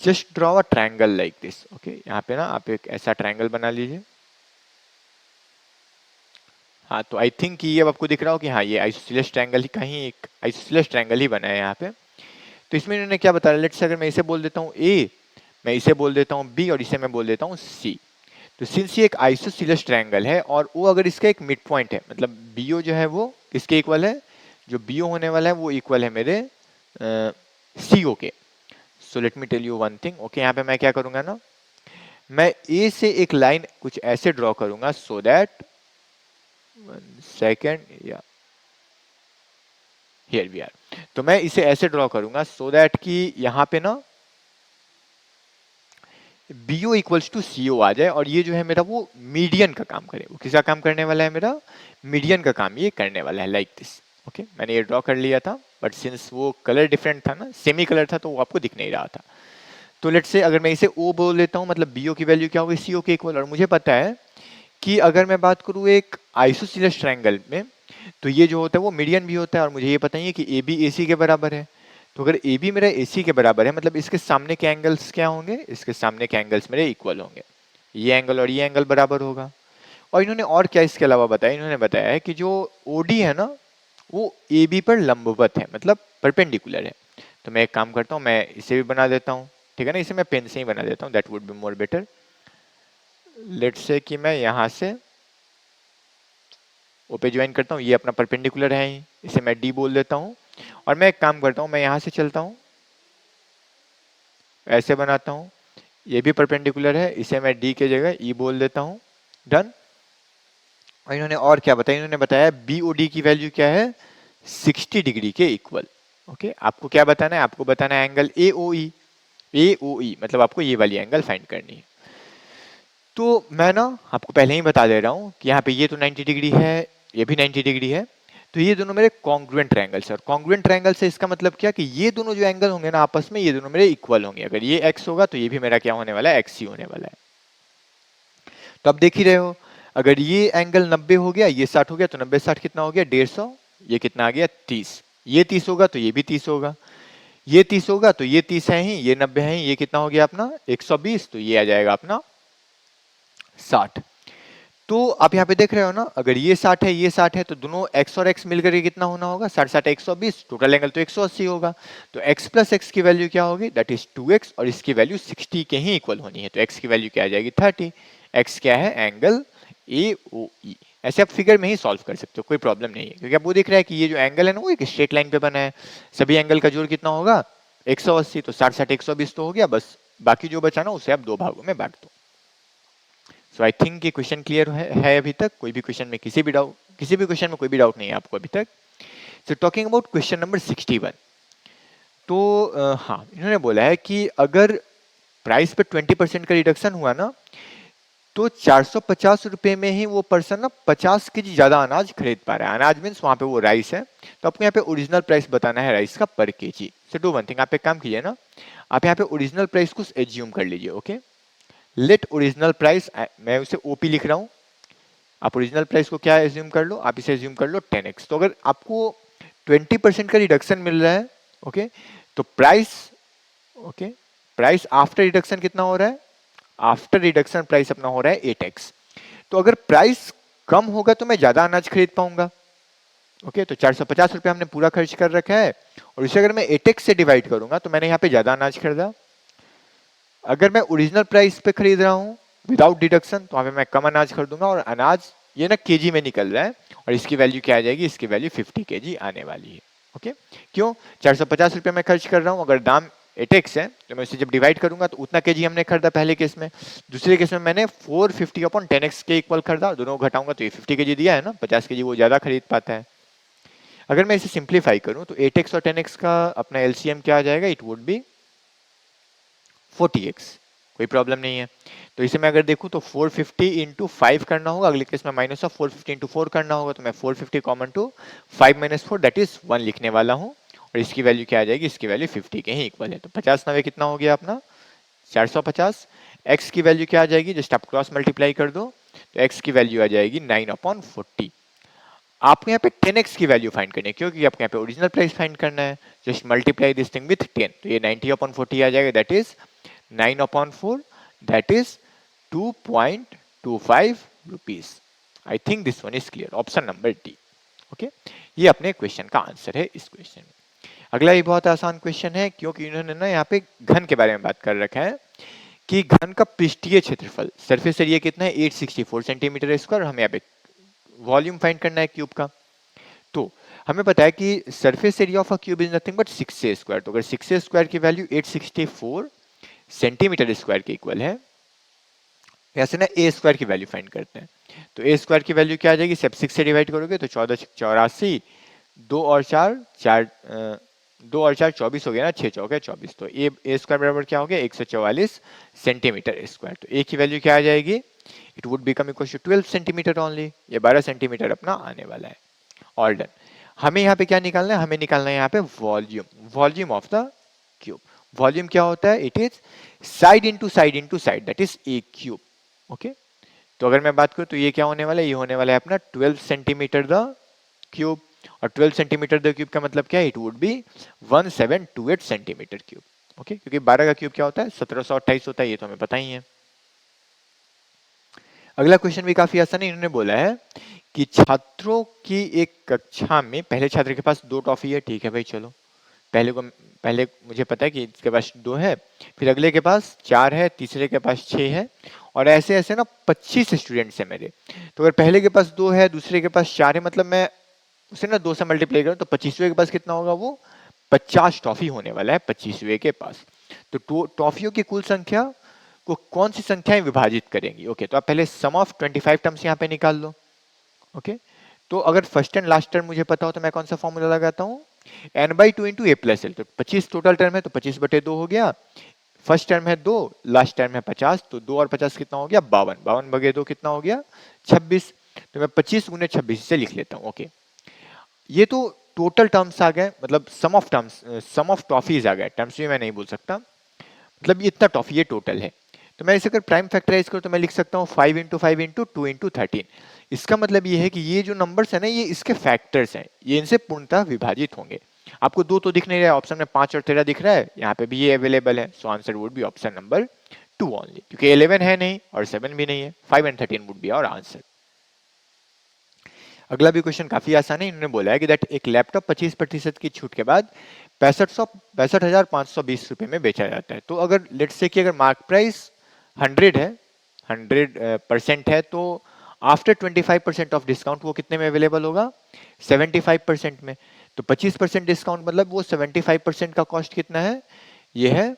just draw a triangle like this. Okay, यहाँ पे ना आप एक ऐसा ट्रायंगल बना लीजिए। हाँ, तो आई थिंक कि ये अब आपको दिख रहा हो कि हाँ ये आइसोसेलेस ट्रायंगल ही, कहीं एक आइसोसेलेस ट्रायंगल ही बना है यहाँ पे। तो इसमें इन्होंने क्या बताया, लेट्स से अगर मैं इसे बोल देता हूँ ए, मैं इसे बोल देता हूँ बी और इसे मैं बोल देता हूँ सी। तो सिंस ये एक आइसोसेलेस ट्रायंगल है और ओ अगर इसका एक मिड पॉइंट है, मतलब बी ओ जो है वो किसके इक्वल है, जो बी ओ होने वाला है वो इक्वल है मेरे सी ओ के। So let me tell you one thing. Okay, यहाँ पे मैं क्या करूँगा ना, मैं ए से एक लाइन कुछ ऐसे ड्रॉ करूँगा, सो दैट 1 सेकेंड, या हियर वी आर। तो मैं इसे ऐसे ड्रॉ करूंगा सो दैट कि यहाँ पे ना BO इक्वल्स टू CO आ जाए, और ये जो है मेरा वो मीडियन का काम करे। वो किसका काम करने वाला है, मेरा मीडियन का काम ये करने वाला है, लाइक दिस। ओके, मैंने ये ड्रॉ कर लिया था, बट सिंस वो कलर डिफरेंट था ना, सेमी कलर था, तो वो आपको दिख नहीं रहा था। तो लेट्स से अगर मैं इसे O बोल लेता हूँ, मतलब BO की वैल्यू क्या होगी CO के इक्वल। और मुझे पता है कि अगर मैं बात करूँ एक आइसोसेलेस ट्रायंगल में, तो ये जो होता है वो मीडियन भी होता है, और मुझे ये पता ही है कि ए बी ए सी के बराबर है। तो अगर ए बी मेरा ए सी के बराबर है, मतलब इसके सामने के एंगल्स क्या होंगे, इसके सामने के एंगल्स मेरे इक्वल होंगे, ये एंगल और ये एंगल बराबर होगा। और इन्होंने और क्या इसके अलावा बताया, इन्होंने बताया है कि जो ओ डी है ना वो ए बी पर लंबवत है, मतलब परपेंडिकुलर है। तो मैं एक काम करता हूँ, मैं इसे भी बना देता हूँ, ठीक है ना, इसे मैं पेन से ही बना देता हूँ, that would be more better. Let's say कि मैं यहाँ से ओ पे ज्वाइन करता हूँ, ये अपना परपेंडिकुलर है ही, इसे मैं डी बोल देता हूँ। और मैं एक काम करता हूँ, मैं यहाँ से चलता हूँ, ऐसे बनाता हूँ, ये भी परपेंडिकुलर है, इसे मैं डी के जगह ई बोल देता हूँ। डन। और इन्होंने और क्या बताया, इन्होंने बताया बी ओ डी की वैल्यू क्या है 60 डिग्री के इक्वल। ओके, आपको क्या बताना है, आपको बताना है एंगल ए ओ ई। ए ओ ई मतलब आपको ये वाली एंगल फाइंड करनी है। तो मैं ना आपको पहले ही बता दे रहा हूँ कि यहाँ पे ये तो 90 डिग्री है, ये भी 90 डिग्री है, तो ये दोनों मेरे कॉन्ग्रुएंट ट्रायंगल्स है। और कॉन्ग्रुएंट ट्रायंगल से इसका मतलब क्या कि ये दोनों जो एंगल होंगे ना आपस में, ये दोनों मेरे इक्वल होंगे। अगर ये x होगा तो ये भी मेरा क्या होने वाला है, x ही होने वाला है। तो अब देख ही रहे हो, अगर ये एंगल 90 हो गया, ये 60 हो गया, तो 90 60 कितना हो गया 150, ये कितना आ गया 30। ये 30 होगा तो ये भी 30 होगा, ये 30 होगा तो ये 30 है ही, ये 90 है ही, ये कितना हो गया अपना 120, तो ये आ जाएगा अपना 60। तो आप यहाँ पे देख रहे हो ना, अगर ये 60 है ये 60 है, तो दोनों x और x मिलकर के कितना होना होगा 60 60 120, टोटल एंगल तो 180 होगा। तो x प्लस एक्स की वैल्यू क्या होगी, दैट इज 2x, और इसकी वैल्यू 60 के ही इक्वल होनी है। तो x की वैल्यू क्या आ जाएगी 30, x क्या है एंगल AOE। ऐसे आप फिगर में ही सॉल्व कर सकते हो, कोई प्रॉब्लम नहीं है, क्योंकि आप वो दिख रहा है कि ये जो एंगल है ना वो एक स्ट्रेट लाइन पे बना है, सभी एंगल का जोड़ कितना होगा 180, तो 60 60 120 तो हो गया, बस बाकी जो बचा ना उसे आप दो भागों में बांट दो। सो आई थिंक ये क्वेश्चन क्लियर है अभी तक? कोई भी क्वेश्चन में किसी भी क्वेश्चन में कोई भी डाउट नहीं है आपको अभी तक? So talking about question number 61, तो हाँ, इन्होंने बोला है कि अगर प्राइस पे 20% का रिडक्शन हुआ ना, तो 450 रुपए में ही वो पर्सन ना 50 केजी ज्यादा अनाज खरीद पा रहा है। अनाज मीन्स वहां पे वो राइस है, तो आपको यहाँ पे ओरिजिनल प्राइस बताना है राइस का पर KG. So do one thing, आप एक काम कीजिए ना, आप यहाँ पे ओरिजिनल प्राइस को एज्यूम कर लीजिए। ओके, लेट ओरिजिनल प्राइस, मैं उसे ओपी लिख रहा हूँ, आप ओरिजिनल प्राइस को क्या एज्यूम कर लो, आप इसे एज्यूम कर लो 10x। तो अगर आपको 20% का रिडक्शन मिल रहा है, ओके, तो price, okay, price after reduction कितना हो रहा है? आफ्टर रिडक्शन प्राइस अपना हो रहा है 8x। तो अगर प्राइस कम होगा तो मैं ज्यादा अनाज खरीद पाऊंगा। ओके, तो 450 रुपये हमने पूरा खर्च कर रखा है, और इसे अगर मैं 8x से डिवाइड करूंगा तो मैंने यहाँ पे ज्यादा अनाज खरीदा। अगर मैं ओरिजिनल प्राइस पे खरीद रहा हूँ विदाउट डिडक्शन, तो वहां पे मैं कम अनाज खरीदूंगा, और अनाज ये ना केजी में निकल रहा है, और इसकी वैल्यू क्या आ जाएगी? इसकी वैल्यू 50 केजी आने वाली है। ओके, क्यों? 450 रुपये मैं खर्च कर रहा हूँ, अगर दाम 8x है तो मैं उसे जब डिवाइड करूंगा तो उतना केजी हमने खरीदा पहले केस में, दूसरे केस में मैंने 450 अपॉन 10x के इक्वल खरीदा, दोनों को घटाऊंगा तो ये 50 केजी दिया है ना, 50 केजी वो ज्यादा खरीद पाता है। अगर मैं इसे सिंप्लीफाई करूं तो 8x और 10x का अपना एलसीएम क्या आ जाएगा? It would B 40x। कोई प्रॉब्लम नहीं है। तो इसे मैं अगर देखूं तो 450 इंटू 5 करना होगा, अगले केस में माइनस ऑफ 450 इंटू 4 करना होगा, तो मैं 450 common to 5 minus 4 that is 1 लिखने वाला हूं, और इसकी वैल्यू क्या आ जाएगी? इसकी वैल्यू 50 के ही इक्वल है। तो 50 9 कितना हो गया अपना? 450। x की वैल्यू क्या आ जाएगी? जस्ट आप क्रॉस मल्टीप्लाई कर दो, तो x की वैल्यू आ जाएगी 9/40। आपको यहाँ पे 10x की वैल्यू फाइंड करनी है, क्योंकि आपको यहाँ पे ओरिजिनल प्राइस फाइंड करना है। Just multiply this thing with 10, तो ये 90/40 आ जाएगा, that is 9/4, that is 2.25 rupees. I think this one is clear, option number D. Okay, ये अपने क्वेश्चन का आंसर है इस क्वेश्चन में। अगला ये बहुत आसान क्वेश्चन है, क्योंकि इन्होंने ना यहाँ पे घन के बारे में बात कर रखा है कि घन का पृष्ठीय क्षेत्रफल, सरफेस एरिया कितना है? 864 सेंटीमीटर स्क्वायर। हमें यहाँ पे वॉल्यूम फाइंड करना है क्यूब का। तो हमें पता है कि surface area of a cube is nothing but 6a square. तो अगर 6a स्क्वायर की वैल्यू 864 सेंटीमीटर स्क्वायर के इक्वल है, ऐसे ना ए स्क्वायर की वैल्यू फाइंड करते हैं। तो ए स्क्वायर की वैल्यू क्या आ जाएगी? सब 6 से डिवाइड करोगे तो 14 2 और 4 4 2 और 4 24 हो गया ना, 6 चौके 24। तो ए स्क्वायर बराबर क्या हो गया? 144 सेंटीमीटर स्क्वायर। तो ए की वैल्यू क्या आ जाएगी? It would become equal to 12 centimetre only. ये 12 सेंटीमीटर अपना आने वाला है। All done. हमें यहाँ पे क्या निकालना है? हमें निकालना है यहाँ पे volume, volume of the cube. Volume क्या होता है? It is side into side into side, that is a cube. Okay, तो अगर मैं बात करूं तो ये क्या होने वाला है? ये होने वाला है अपना 12 सेंटीमीटर द क्यूब, और 12 सेंटीमीटर द क्यूब का मतलब क्या है? It would B 1728 centimetre cube. Okay, क्योंकि 12 का क्यूब क्या होता है? 1728 होता है, ये तो हमें पता ही है। अगला क्वेश्चन भी काफी आसान है। इन्होंने बोला है कि छात्रों की एक कक्षा में पहले छात्र के पास 2 टॉफी है। ठीक है भाई, चलो पहले मुझे पता है कि इसके पास 2 है, फिर अगले के पास 4 है, तीसरे के पास 6 है, और ऐसे ऐसे ना 25 स्टूडेंट्स हैं मेरे। तो अगर पहले के पास 2 है, दूसरे के पास 4 है, मतलब मैं उसे ना 2 से मल्टीप्लाई करूं तो 25वें के पास कितना होगा? वो 50 टॉफी होने वाला है 25वें के पास। तो टॉफियों की कुल संख्या को कौन सी संख्याएं विभाजित करेंगी? ओके, तो आप पहले सम ऑफ 25 टर्म्स यहाँ पे निकाल लो। ओके, तो अगर फर्स्ट एंड लास्ट टर्म मुझे पता हो तो मैं कौन सा फॉर्मूला लगाता हूँ? n/2 into a plus L. तो 25 टोटल टर्म है, तो 25/2 हो गया। फर्स्ट टर्म है 2, लास्ट टर्म है 50, तो 2 और 50 कितना हो गया? 52। 52/2 कितना हो गया? 26। तो मैं 25 गुने 26 से लिख लेता हूँ। ओके, ये तो टोटल टर्म्स आ गए, मतलब sum of terms, sum of toffees आ गए। टर्म्स भी मैं नहीं बोल सकता, मतलब ये इतना टॉफी ये टोटल है। तो मैं इसे अगर प्राइम फैक्टराइज करूँ तो मैं लिख सकता हूँ 5 इंटू 5 इंटू 2 इंटू 13। इसका मतलब ये है कि ये जो नंबर्स है ना, ये इसके फैक्टर्स हैं, ये इनसे पूर्णतः विभाजित होंगे। आपको 2 तो दिख नहीं रहा है, ऑप्शन में 5 और 13 दिख रहा है, यहाँ पे भी ये अवेलेबल है। So answer would be option number 2 only, क्योंकि 11 है नहीं और 7 भी नहीं है। 5 and 13 would be our answer. अगला भी क्वेश्चन काफी आसान है। इन्होंने बोला है कि दैट एक लैपटॉप 25% की छूट के बाद 65,520 रुपए में बेचा जाता है। तो अगर लेट्स से कि अगर मार्क प्राइस 100 है, 100% है, तो आफ्टर 25% ऑफ डिस्काउंट वो कितने में अवेलेबल होगा? 75% में। तो 25% डिस्काउंट मतलब वो 75% का कॉस्ट कितना है? ये है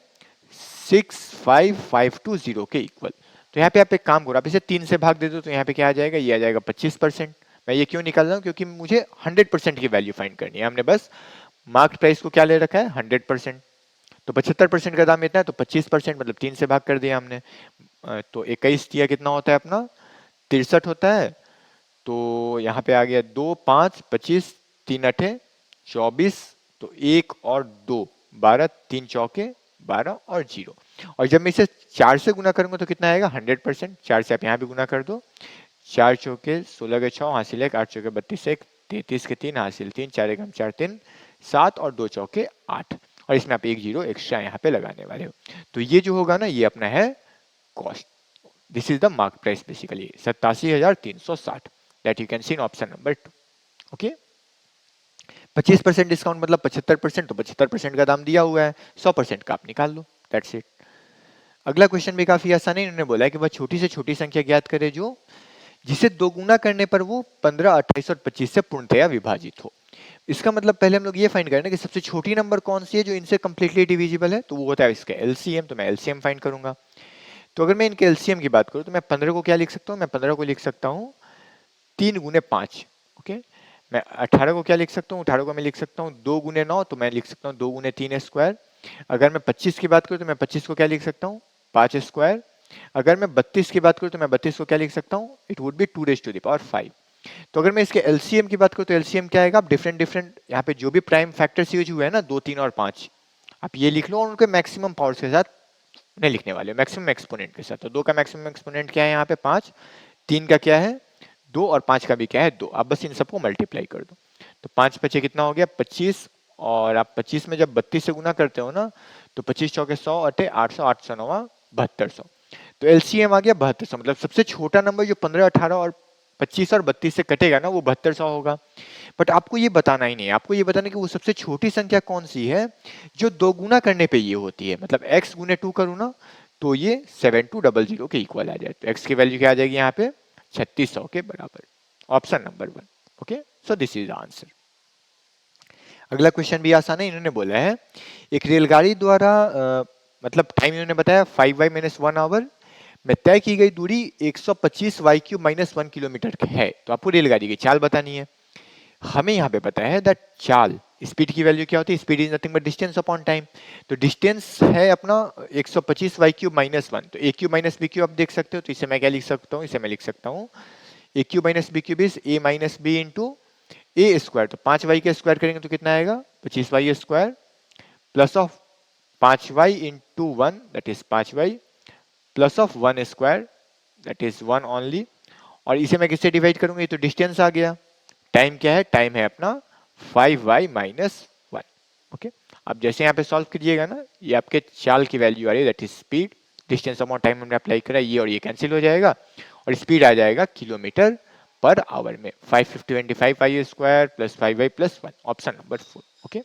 65,520 के इक्वल। तो यहाँ पे आप एक काम करो, आप इसे 3 से भाग दे दो, तो यहाँ पे क्या आ जाएगा, ये आ जाएगा 25%। मैं ये क्यों निकाल रहा हूँ, क्योंकि मुझे 100% की वैल्यू फाइंड करनी है। हमने बस मार्केट प्राइस को क्या ले रखा है, 100%। तो 75% का दाम इतना है, तो 25% मतलब 3 से भाग कर दिया हमने। तो 21 दिया कितना होता है अपना, 63 होता है। तो यहाँ पे आ गया 2 5 25, 3 अठे 24, तो 1 और 2 12, 3 चौके 12 और 0। और जब मैं इसे 4 से गुना करूंगा तो कितना आएगा, 100%। 4 से आप यहाँ भी गुना कर दो, 4 चौके 16 के 6 हासिल 1, 8 चौके 32 1, 33 के 3 हासिल 3, 4 एकम 4 3 7 और 2 चौके 8। और इसमें आप एक जीरो एक्स्ट्रा यहाँ पे लगाने वाले हो। तो ये जो होगा ना, ये अपना है cost. This is the mark price basically 87,360 that you can see in option number 2। Okay, 25% discount मतलब 75%, तो 75% का दाम दिया हुआ है, 100% का आप निकाल लो, दैट्स इट। अगला क्वेश्चन भी काफी आसान है। इन्होंने बोला है कि वह छोटी से छोटी संख्या ज्ञात करे जो जिसे दो गुना करने पर वो 15, 28 और 25 से पूर्णतया विभाजित हो। इसका मतलब पहले हम लोग ये फाइंड करें कि सबसे छोटी नंबर कौन सी है जो इनसे कंप्लीटली डिविजिबल है, तो वो होता है इसका एलसीएम। तो मैं एलसीएम फाइंड करूंगा। तो अगर मैं इनके एलसीएम की बात करूं तो मैं 15 को क्या लिख सकता हूं, मैं 15 को लिख सकता हूं 3 गुने 5। ओके, मैं 18 को क्या लिख सकता हूँ, 18 को मैं लिख सकता हूँ 2 गुने 9, तो मैं लिख सकता हूँ 2 गुने 3 स्क्वायर। अगर मैं 25 की बात करूँ तो मैं 25 को क्या लिख सकता हूँ, 5 स्क्वायर। अगर मैं 32 की बात करूँ तो मैं 32 को क्या लिख सकता हूँ, it would be 2 raise to the power 5। तो अगर मैं इसके एलसीएम की बात करूँ तो एलसीएम क्या आएगा, आप डिफरेंट डिफरेंट यहाँ पे जो भी प्राइम फैक्टर्स यूज हुए हैं ना, 2 3 और 5, आप ये लिख लो और उनके मैक्सिमम पावर्स के साथ नहीं लिखने वाले, मैक्सिमम एक्सपोनेंट के साथ। तो 2 का मैक्सिमम एक्सपोनेंट क्या है यहाँ पे 5, 3 का क्या है 2 और 5 का भी क्या है 2। आप बस इन सबको मल्टीप्लाई कर दो, तो 5 पचे कितना हो गया 25, और आप 25 में जब 32 से गुना करते हो ना, तो 25 चौके 100 अटे 800, 800 9 7200। तो एलसीएम आ गया 7200। मतलब सबसे छोटा नंबर जो 15, 18 और 25 और 32 से कटेगा ना, वो 7200 होगा। बट आपको ये बताना ही नहीं है, आपको ये बताना कि वो सबसे छोटी संख्या कौन सी है जो दो गुना करने पे ये होती है। मतलब x गुने 2 करूँ ना, तो ये 7200 के इक्वल आ जाए। तो x की वैल्यू क्या आ जाएगी यहाँ पे 3600 के बराबर। Option number 1। Okay, so this is answer. अगला क्वेश्चन भी आसान है। इन्होंने बोला है एक रेलगाड़ी द्वारा मतलब टाइम इन्होंने बताया 5y-1 आवर में तय की गई दूरी 125 y³ - 1 किलोमीटर है। तो आपको रेलगाड़ी की चाल बतानी है। हमें यहाँ पे पता है दैट चाल स्पीड की वैल्यू क्या होती है, speed is nothing but distance upon time. तो डिस्टेंस है अपना 125 y³ - 1। तो a³ - b³ आप देख सकते हो, तो इसे मैं क्या लिख सकता हूँ, इसे मैं लिख सकता हूँ a³ - b³ is a - b into A square. तो 5y के स्क्वायर करेंगे तो कितना आएगा 25y square plus of 5y into 1 that is 5y plus of 1 square that is 1 only. और इसे मैं किससे डिवाइड करूंगा, ये तो डिस्टेंस आ गया। टाइम क्या है, टाइम है अपना 5y - 1। ओके, अब जैसे यहाँ पे सॉल्व करिएगा ना, ये आपके चाल की वैल्यू आ रही है that is speed. Distance upon time हमने अप्लाई करा, ये और ये कैंसिल हो जाएगा और स्पीड आ जाएगा किलोमीटर पर आवर में 525y square plus 5y plus 1। Option number 4। Okay,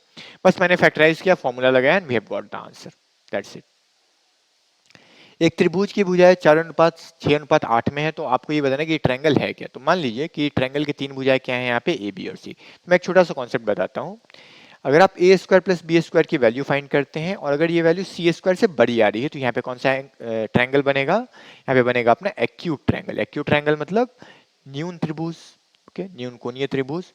बस मैंने फैक्टराइज किया, फॉर्मूला लगाया and we have got the answer, that's it. एक त्रिभुज की भुजाएं 4:6:8 में है, तो आपको ये बताना कि ये ट्रायंगल है क्या। तो मान लीजिए कि ट्रायंगल की तीन भुजाएं क्या है यहाँ पे, ए बी और सी। तो मैं एक छोटा सा कॉन्सेप्ट बताता हूँ। अगर आप ए स्क्वायर प्लस बी स्क्वायर की वैल्यू फाइंड करते हैं और अगर ये वैल्यू सी स्क्वायर से बड़ी आ रही है, तो यहाँ पे कौन सा ट्रायंगल बनेगा, यहाँ पे बनेगा अपना एक्यूट ट्रायंगल। एक्यूट ट्रायंगल मतलब न्यून त्रिभुज। ओके, न्यून कोणीय त्रिभुज।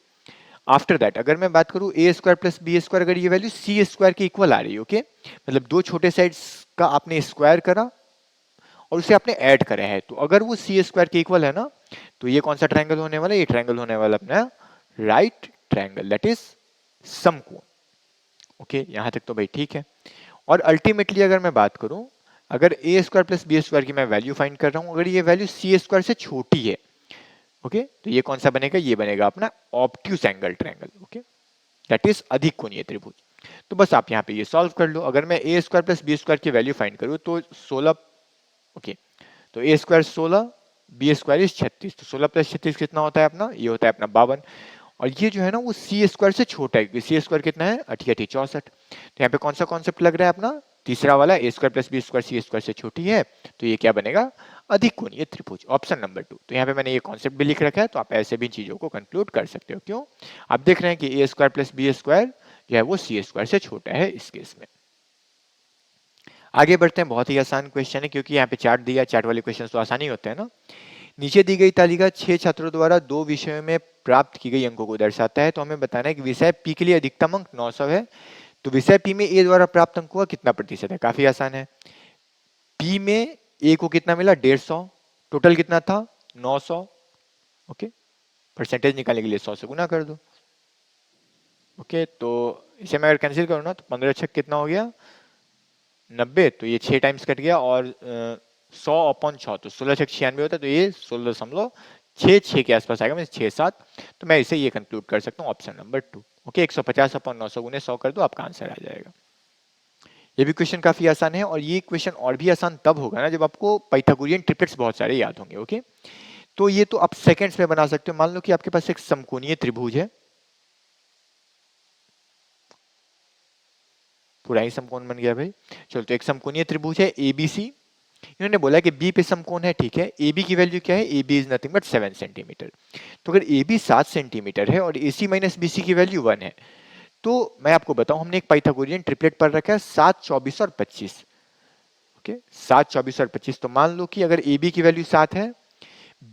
आफ्टर दैट अगर मैं बात करूँ ए स्क्वायर प्लस बी स्क्वायर, अगर ये वैल्यू सी स्क्वायर के इक्वल आ रही है, ओके, मतलब दो छोटे साइड्स का आपने स्क्वायर करा और उसे आपने ऐड करा है, तो अगर वो सी स्क्वायर के इक्वल है ना, तो ये कौन सा ट्रायंगल होने वाला है, ये ट्रायंगल होने वाला अपना राइट ट्रायंगल दैट इज समकोण। ओके, यहां तक तो भाई ठीक है। और अल्टीमेटली अगर मैं बात करूं, अगर ए स्क्वायर प्लस बी स्क्वायर की मैं वैल्यू फाइंड कर रहा हूं, अगर ये वैल्यू सी स्क्वायर से छोटी है, ओके, तो ये कौन सा बनेगा, ये बनेगा अपना obtuse angle triangle. Okay, that is अधिक कोणीय त्रिभुज। तो बस आप यहाँ पे ये सॉल्व कर लो। अगर मैं ए स्क्वायर प्लस बी स्क्वायर की वैल्यू फाइंड करूँ तो 16, ओके, तो ए स्क्वायर 16, बी स्क्वायर इज 36, तो 16 प्लस 36 कितना होता है अपना, ये होता है अपना 52। और ये जो है ना वो सी स्क्वायर से छोटा है, सी स्क्वायर कितना है 88 64। तो यहाँ पे कौन सा कॉन्सेप्ट लग रहा है अपना, तीसरा वाला, ए स्क्वायर प्लस बी स्क्वायर सी स्क्वायर से छोटी है, तो ये क्या बनेगा अधिक कोणीय त्रिभुज। Option number 2। तो यहाँ पे मैंने ये कॉन्सेप्ट भी लिख रखा है, तो आप ऐसे भी चीजों को कंक्लूड कर सकते हो। क्यों, आप देख रहे हैं कि ए स्क्वायर प्लस बी स्क्वायर जो है वो सी स्क्वायर से छोटा है इस केस में। आगे बढ़ते हैं, बहुत ही आसान क्वेश्चन है क्योंकि यहाँ पे चार्ट दिया, चार्ट वाले क्वेश्चन तो आसानी होते हैं ना। नीचे दी गई तालिका 6 छात्रों द्वारा 2 विषयों में प्राप्त की गई अंकों को दर्शाता है। तो हमें बताना है कि विषय पी के लिए अधिकतम अंक 900 है, तो विषय पी में ए द्वारा प्राप्त अंकों का कितना प्रतिशत है। काफी आसान है। पी में ए को कितना मिला, 150, टोटल कितना था 900। ओके, परसेंटेज निकालने के लिए 100 से गुना कर दो। ओके, तो इसे मैं अगर कैंसिल करूँ ना तो 15 छक कितना हो गया 90, तो ये 6 टाइम्स कट गया, और 100 अपॉन 6 तो 16 छक 96 होता है, तो ये 16.66 के आसपास आएगा, मीन 6-7। तो मैं इसे ये कंक्लूड कर सकता हूँ ऑप्शन नंबर 2। ओके, 150 अपॉन 900 गुने 100 कर दो, आपका आंसर आ जाएगा। ये भी क्वेश्चन काफी आसान है, और ये क्वेश्चन और भी आसान तब होगा ना जब आपको पाइथागोरियन ट्रिपलेट्स बहुत सारे याद होंगे। ओके, तो ये तो आप सेकंड्स में बना सकते हो। मान लो कि आपके पास एक समकोणीय त्रिभुज है, पूरा ही समकोण बन गया भाई। चलो, तो एक समकोणीय त्रिभुज है एबीसी, इन्होंने बोला कि बी पे समकोण है, ठीक है। ए बी की वैल्यू क्या है, A B is nothing but 7 centimetre. तो अगर ए बी 7 सेंटीमीटर है और ए सी माइनस बी सी की वैल्यू 1 है, तो मैं आपको बताऊं, हमने एक पाइथागोरियन ट्रिपलेट पढ़ रखा है 7, 24 और 25। ओके, 7, 24 और 25। तो मान लो कि अगर ए बी की वैल्यू 7 है,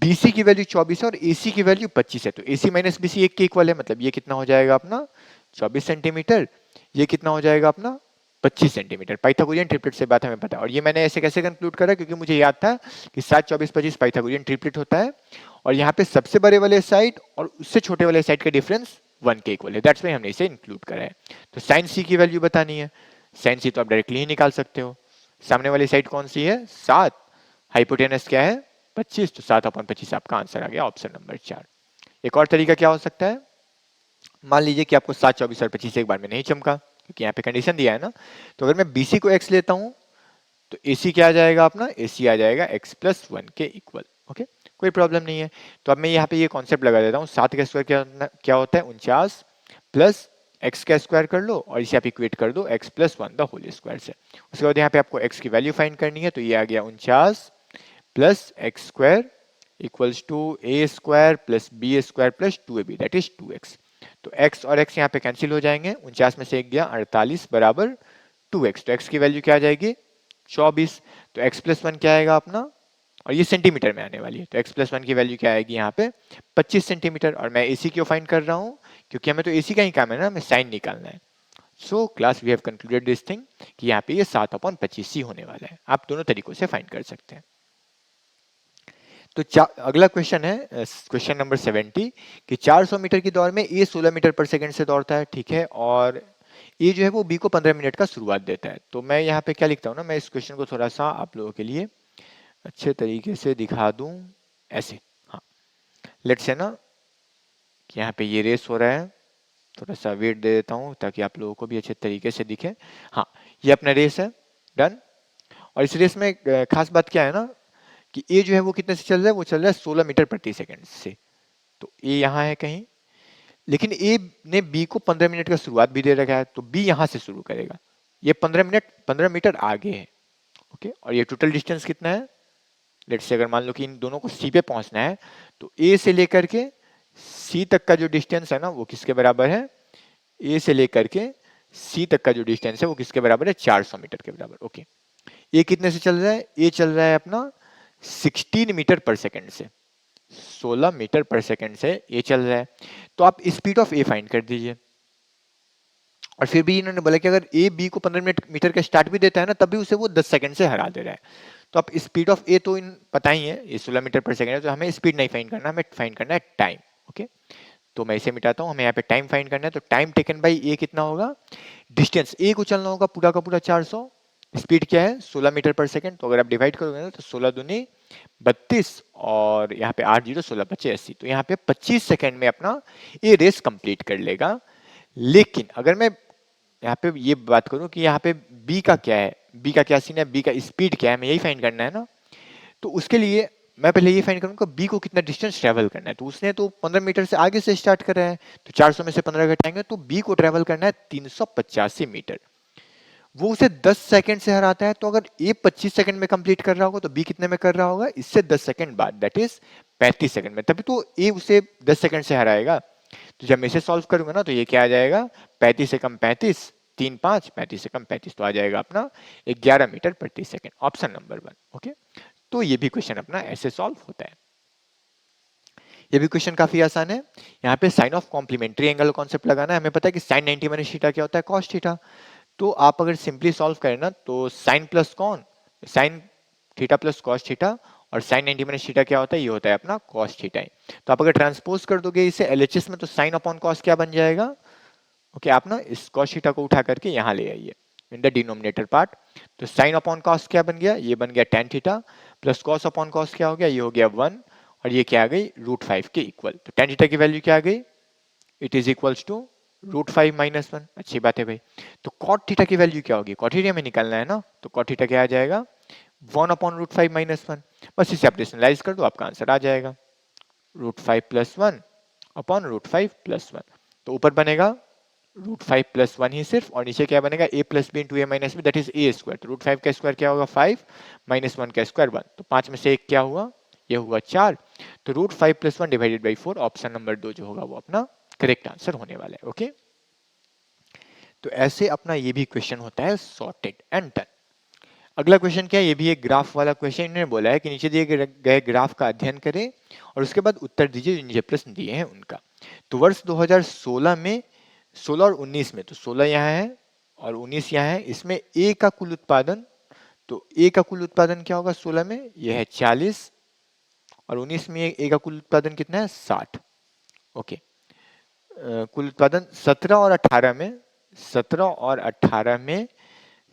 बी सी की वैल्यू 24 है और ए सी की वैल्यू 25 है, तो ए सी माइनस बी सी 1 के इक्वल है, मतलब ये कितना हो जाएगा अपना 24 सेंटीमीटर, ये कितना हो जाएगा अपना 25 सेंटीमीटर। पाइथागोरियन ट्रिपलेट से बात हमें पता है। और ये मैंने ऐसे कैसे कंक्लूड करा, क्योंकि मुझे याद था कि 7, 24, 25 पाइथागोरियन ट्रिपलेट होता है, और यहाँ पे सबसे बड़े वाले साइड और उससे छोटे वाले साइड का डिफरेंस 1 के इक्वल है, दैट्स व्हाई हमने इसे इंक्लूड करा है। तो साइन सी की वैल्यू बतानी है, साइन सी तो आप डायरेक्टली ही निकाल सकते हो। सामने वाली साइड कौन सी है 7, हाइपोटेनस क्या है 25, तो 7 अपॉन 25 आपका आंसर आ गया ऑप्शन नंबर 4। एक और तरीका क्या हो सकता है, मान लीजिए कि आपको 7, 24 और 25 एक बार में नहीं चमका, क्योंकि यहाँ पे कंडीशन दिया है ना। तो अगर मैं बीसी को एक्स लेता हूँ, तो एसी क्या आ जाएगा अपना, एसी आ जाएगा x प्लस 1 के इक्वल। ओके, कोई प्रॉब्लम नहीं है। तो अब मैं यहाँ पे ये कॉन्सेप्ट लगा देता हूँ, 7 का स्क्वायर क्या होता है 49, प्लस x का स्क्वायर कर लो और इसे आप इक्वेट कर दो x plus 1 the whole square से। उसके बाद यहाँ पे आपको x की वैल्यू फाइंड करनी है, तो ये आ गया 49 plus x square equals to a square plus b square plus 2ab, that is 2x। तो x और x यहाँ पे कैंसिल हो जाएंगे, 49 में से एक गया 48 बराबर 2x। तो x की वैल्यू क्या आ जाएगी 24। तो x प्लस 1 क्या आएगा अपना, और ये सेंटीमीटर में आने वाली है, तो x प्लस 1 की वैल्यू क्या आएगी यहाँ पे 25 सेंटीमीटर। और मैं AC क्यों फाइंड कर रहा हूँ, क्योंकि हमें तो AC का ही काम है ना, हमें साइन निकालना है। So class we have concluded this thing कि यहाँ पे ये 7/25 ही होने वाला है। आप दोनों तरीकों से फाइंड कर सकते हैं। तो अगला क्वेश्चन है क्वेश्चन नंबर 70 कि 400 मीटर की दौड़ में ए 16 मीटर पर सेकंड से दौड़ता है, ठीक है, और ए जो है वो बी को 15 मिनट का शुरुआत देता है। तो मैं यहाँ पे क्या लिखता हूँ ना, मैं इस क्वेश्चन को थोड़ा सा आप लोगों के लिए अच्छे तरीके से दिखा दूं ऐसे। हाँ, लेट्स से ना कि यहाँ पे ये रेस हो रहा है, थोड़ा सा वेट दे देता हूँ ताकि आप लोगों को भी अच्छे तरीके से दिखे। हाँ, ये अपना रेस है, डन। और इस रेस में खास बात क्या है ना कि ए जो है वो कितने से चल रहा है, वो चल रहा है 16 मीटर प्रति सेकंड से। तो ए यहाँ है कहीं, लेकिन ए ने बी को 15 मिनट का शुरुआत भी दे रखा है, तो बी यहाँ से शुरू करेगा। ये 15 मीटर आगे है। ओके, और ये टोटल डिस्टेंस कितना है, लेट्स से अगर मान लो कि इन दोनों को सी पे पहुंचना है, तो ए से लेकर के सी तक का जो डिस्टेंस है ना वो किसके बराबर है, ए से लेकर के सी तक का जो डिस्टेंस है वो किसके बराबर है 400 मीटर के बराबर। ओके, ये कितने से चल रहा है, ये चल रहा है अपना 16 मीटर पर सेकंड से, 16 मीटर पर सेकंड से ये चल रहा है। तो आप स्पीड ऑफ ए फाइंड कर दीजिए। और फिर भी इन्होंने बोला कि अगर ए बी को 15 मीटर का स्टार्ट भी देता है ना, तब भी उसे वो 10 सेकंड से हरा दे रहा है। तो आप स्पीड ऑफ ए तो इन पता ही है, ये 16 मीटर पर सेकंड है, तो हमें स्पीड नहीं फाइंड करना, हमें फाइंड करना है टाइम। ओके, तो मैं इसे मिटाता हूँ, हमें यहाँ पे टाइम फाइंड करना है। तो टाइम टेकन बाई ए कितना होगा, डिस्टेंस ए को चलना होगा पूरा का पूरा 400, स्पीड क्या है 16 मीटर पर सेकंड। तो अगर आप डिवाइड करोगे ना तो 16 दूनी 32 और यहाँ पे 8 0 16 25 80, तो यहाँ पे 25 सेकंड में अपना ये रेस कंप्लीट कर लेगा। लेकिन अगर मैं यहाँ पे ये बात करूँ कि यहाँ पे बी का क्या है, बी का क्या सीन है, बी का स्पीड क्या है, हमें यही फाइंड करना है ना। तो उसके लिए मैं पहले ये फाइंड करूँगा बी को कितना डिस्टेंस ट्रेवल करना है। तो उसने तो 15 मीटर से आगे से स्टार्ट कर रहा है, तो 400 में से 15 घटाएंगे तो बी को ट्रेवल करना है 385 मीटर। वो उसे 10 सेकंड से हराता है। तो अगर ए 25 सेकंड में कंप्लीट कर रहा होगा तो बी कितने में कर रहा होगा, इससे 10 सेकंड बाद, दैट इज 35 सेकंड में। तभी तो ए उसे 10 सेकंड से हराएगा। तो जब मैं इसे सॉल्व करूंगा ना तो ये क्या आ जाएगा, 35 से कम 35, 3 5 35 से कम 35, तो आ जाएगा अपना 11 मीटर प्रति सेकंड, ऑप्शन नंबर 1। ओके, तो ये भी क्वेश्चन अपना ऐसे सॉल्व होता है। ये भी क्वेश्चन काफी आसान है। यहाँ पे sine of complementary angle concept लगाना है। हमें पता है कि साइन 90 माइनस थीटा क्या होता है, कॉस थीटा। तो आप अगर सिंपली सॉल्व करें ना, तो साइन प्लस कौन, sine theta plus cos theta, और साइन 90 माइनस थीटा क्या होता है, ये होता है अपना कॉस थीटा। तो आप अगर ट्रांसपोज कर दोगे इसे एलएचएस में, तो साइन अपॉन कॉस क्या बन जाएगा। ओके, आप ना इस कॉस थीटा को उठा करके यहाँ ले आइए इन द डिनोमिनेटर पार्ट। तो साइन अपॉन कॉस क्या बन गया, ये बन गया tan theta, plus cos upon cos क्या हो गया, ये हो गया 1, और ये क्या आ गई √5 के इक्वल। तो टेन थीटा की वैल्यू क्या आ गई, इट इज इक्वल्स टू √5 - 1। अच्छी बात है भाई। तो कॉट थीटा की वैल्यू क्या होगी, कॉट थीटा में निकालना है ना, तो कॉट थीटा क्या आ जाएगा 1/√5 - 1। बस इसे आप रेशनलाइज कर दो, आपका आंसर आ जाएगा √5 + 1 अपॉन √5 + 1। तो ऊपर बनेगा √5 + 1 ही सिर्फ, और नीचे क्या बनेगा a + b × a - b, that is a²। तो √5 का स्क्वायर क्या होगा 5, -1 का स्क्वायर 1, तो 5 में से 1 क्या हुआ, ये हुआ 4। तो √5 + 1 / 4, ऑप्शन नंबर 2 जो होगा वो अपना करेक्ट आंसर होने वाला है। ओके, तो ऐसे अपना ये भी क्वेश्चन होता है सॉर्टेड एंड डन। अगला क्वेश्चन क्या है, ये भी एक ग्राफ वाला क्वेश्चन। इन्होंने बोला है कि नीचे दिए गए ग्राफ का अध्ययन करें और उसके बाद उत्तर दीजिए जो नीचे प्रश्न दिए हैं उनका। तो वर्ष 2016 में 16 और 19 में, तो 16 यहाँ है और 19 यहाँ है, इसमें ए का कुल उत्पादन, तो ए का कुल उत्पादन क्या होगा 16 में, यह है 40, और 19 में ए का कुल उत्पादन कितना है 60। ओके, कुल उत्पादन 17 और 18 में, 17 और 18 में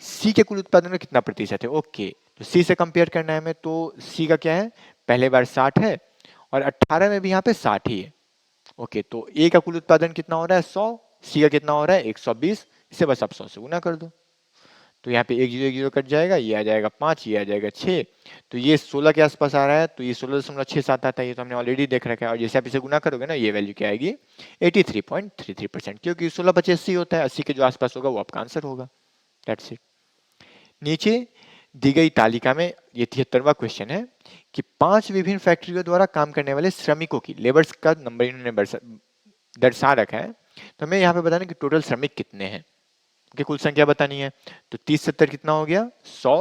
सी के कुल उत्पादन में कितना प्रतिशत है। ओके, तो सी से कंपेयर करना है हमें, तो सी का क्या है, पहले बार 60 है और 18 में भी यहाँ पे 60 ही है। ओके, तो ए का कुल उत्पादन कितना हो रहा है 100, सी का कितना हो रहा है 120, इसे बस आप 100 से गुना कर दो। तो यहाँ पे 1 0 1 0 कट जाएगा, ये आ जाएगा 5, ये आ जाएगा 6, तो ये 16 के आसपास आ रहा है, तो ये 16.67 आता है, ये तो हमने ऑलरेडी देख रखा है। और जैसे आप इसे गुना करोगे ना, ये वैल्यू क्या आएगी 83.33%, क्योंकि 16 × 80 होता है, 80 के जो आसपास होगा वो आपका आंसर होगा। That's it. नीचे दी गई तालिका में ये 73वां क्वेश्चन है कि 5 विभिन्न फैक्ट्रियों द्वारा काम करने वाले श्रमिकों की, लेबर्स का नंबर इन्होंने दर्शा रखा है। तो हमें यहाँ पे बताना कि टोटल श्रमिक कितने हैं, कि कुल संख्या बतानी है। तो 30 70 कितना हो गया 100,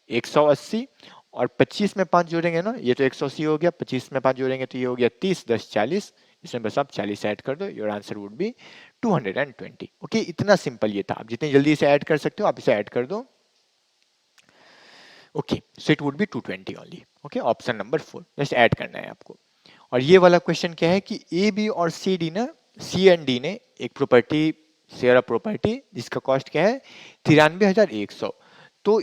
180, और 25 में 5 जोड़ेंगे ना, ये तो 180 हो गया, 25 में 5 जोड़ेंगे तो ये हो गया 30, 10 40, इसमें बस आप 40 ऐड कर दो, your answer would be 220। Okay, इतना सिंपल ये था। आप जितनी जल्दी इसे ऐड कर सकते हो आप इसे ऐड कर दो। Okay, so it would B 220 only. Okay, option number 4 just add करना है आपको। और ये वाला क्वेश्चन क्या है कि ए बी और सी डी ना, सी एंड डी ने एक प्रॉपर्टी, शेयर ऑफ प्रॉपर्टी, जिसका कॉस्ट क्या है 93,100। तो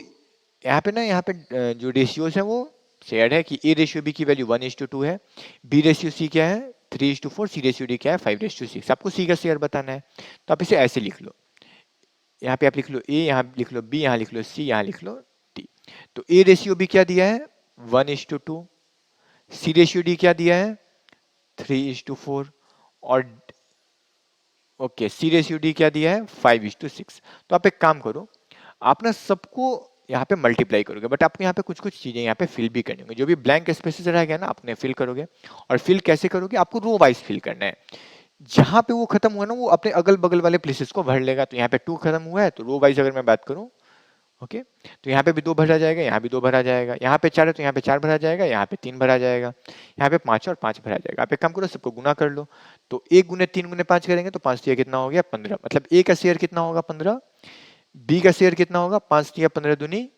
यहाँ पे ना, यहाँ पे जो रेशियोज है वो शेयर है कि ए रेशियो बी की वैल्यू 1:2 है, बी रेशियो सी क्या है 3:4, सी रेशियो डी क्या है 5:6। आपको सी का शेयर बताना है, तो आप इसे ऐसे लिख लो, यहाँ पे आप लिख लो ए, यहाँ लिख लो बी, यहाँ लिख लो सी, यहाँ लिख लो डी। तो ए रेशियो बी क्या दिया है 1:2, सी रेशियो डी क्या दिया है 3:4, और ओके सी रेशियो डी क्या दिया है 5:6। तो आप एक काम करो, आप ना सबको यहाँ पे मल्टीप्लाई करोगे, बट आपको यहाँ पे कुछ कुछ चीजें यहाँ पे फिल भी करनी होंगी। जो भी ब्लैंक स्पेसेस रह गया ना, आपने फिल करोगे, और फिल कैसे करोगे, आपको रो वाइज फिल करना है। जहां पे वो खत्म हुआ ना, वो अपने अगल बगल वाले प्लेसेस को भर लेगा। तो यहाँ पे 2 खत्म हुआ है, तो रो वाइज अगर मैं बात करूँ, ओके, तो यहाँ पे भी 2 भरा जाएगा, यहाँ भी 2 भरा जाएगा, यहाँ पे 4 है तो यहाँ पे 4 भरा जाएगा, यहाँ पे 3 भरा जाएगा, यहाँ पे 5 और 5 भरा जाएगा। आप एक काम करो, सबको गुना कर लो। तो 1 × 3 × 5 करेंगे तो 5 कितना हो गया 15, मतलब ए का शेयर कितना होगा 15, बी का शेयर कितना होगा 5 × 15 =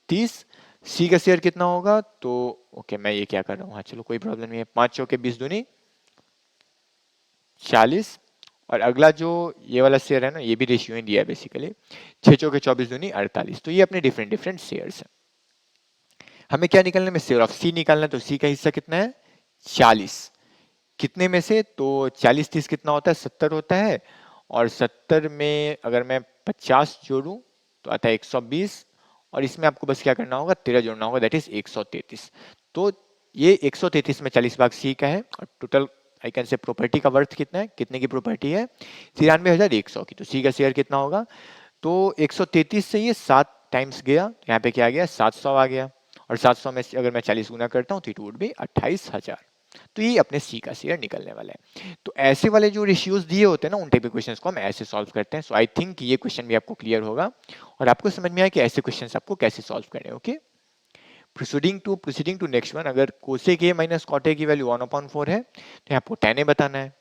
30, सी का शेयर कितना होगा, तो ओके मैं ये क्या कर रहा हूँ, हाँ चलो कोई प्रॉब्लम नहीं है, 5 चौके 20 दूनी 40, और अगला जो ये वाला शेयर है ना, ये भी रेशियो ही दिया है बेसिकली, 6 चौके 24 दूनी 48। तो ये अपने डिफरेंट डिफरेंट शेयर्स हैं। हमें क्या निकालना है, शेयर ऑफ सी निकालना है। तो सी का हिस्सा कितना है 40, कितने में से, तो 40 30 कितना होता है 70 होता है, और 70 में अगर मैं 50 जोड़ूं तो आता है 120, और इसमें आपको बस क्या करना होगा 13 जोड़ना होगा, दैट इज 133। तो ये 133 में 40 भाग सी का है, और टोटल आई कैन से प्रॉपर्टी का वर्थ कितना है, कितने की प्रॉपर्टी है 93,100 की। तो सी का शेयर कितना होगा, तो 133 से ये 7 टाइम्स गया, तो यहाँ पे क्या आ गया 700 आ गया, और 700 में अगर मैं 40 गुना करता हूँ तो इट वुड बी 28,000। तो ये अपने सी का सी निकलने वाला है। तो ऐसे वाले जो रेशियोज दिए होते हैं ना, उन टाइप के क्वेश्चंस को हम ऐसे सॉल्व करते हैं। सो आई थिंक ये क्वेश्चन भी आपको क्लियर होगा और आपको समझ में आया कि ऐसे क्वेश्चंस आपको कैसे सॉल्व करने हैं। Okay, proceeding to next one, अगर cosec A minus cot A की वैल्यू 1/4 है तो आपको tan a बताना है।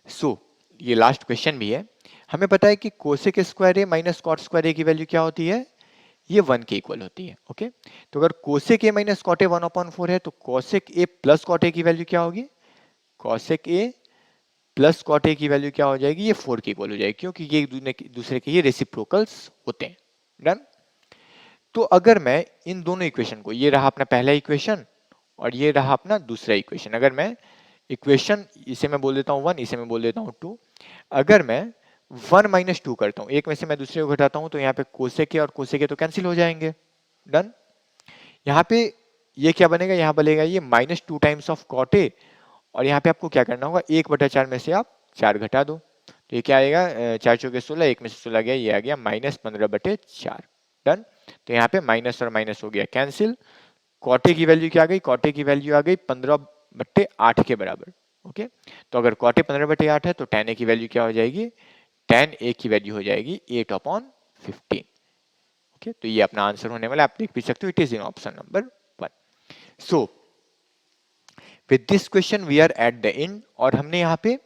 सो ये लास्ट क्वेश्चन भी है। हमें पता है कि कोसेक स्क्वायर ए माइनस कॉट स्क्वायर ए की वैल्यू क्या होती है, ये 1 के इक्वल होती है। ओके, तो अगर cosec A minus cot A 1/4 है तो cosec A plus cot A की वैल्यू क्या होगी, cosec A plus cot A की वैल्यू क्या हो जाएगी, ये 4 के इक्वल हो जाएगी, क्योंकि ये एक दूसरे के ये रेसिप्रोकल्स होते हैं। डन। तो अगर मैं इन दोनों इक्वेशन को, ये रहा अपना पहला इक्वेशन और ये रहा अपना दूसरा इक्वेशन, अगर मैं इक्वेशन इसे मैं बोल देता हूँ 1, इसे मैं बोल देता हूँ 2, अगर मैं 1 माइनस 2 करता हूँ, एक में से मैं दूसरे को घटाता हूँ, तो यहाँ पे कोसेक ए और कोसेक ए तो कैंसिल हो जाएंगे। डन। यहाँ पे ये क्या बनेगा, यहाँ बनेगा ये -2 टाइम्स ऑफ कॉट ए, और यहाँ पे आपको क्या करना होगा, 1/4 में से आप 4 घटा दो, तो ये क्या आएगा, 4 चौके 16, एक में से 16 गया, ये आ गया -15/4। डन। तो यहाँ पे माइनस और माइनस हो गया कैंसिल, कॉटे की वैल्यू क्या आ गई, कॉटे की वैल्यू आ गई 15/8 के बराबर। ओके, तो अगर कॉटे 15/8 है तो tan a की वैल्यू क्या हो जाएगी, tan a की वैल्यू हो जाएगी 8/15। ओके, तो ये अपना आंसर होने वाला, आप देख भी सकते हो, it is in option number 1। So with this question we are at the end, और हमने यहाँ पे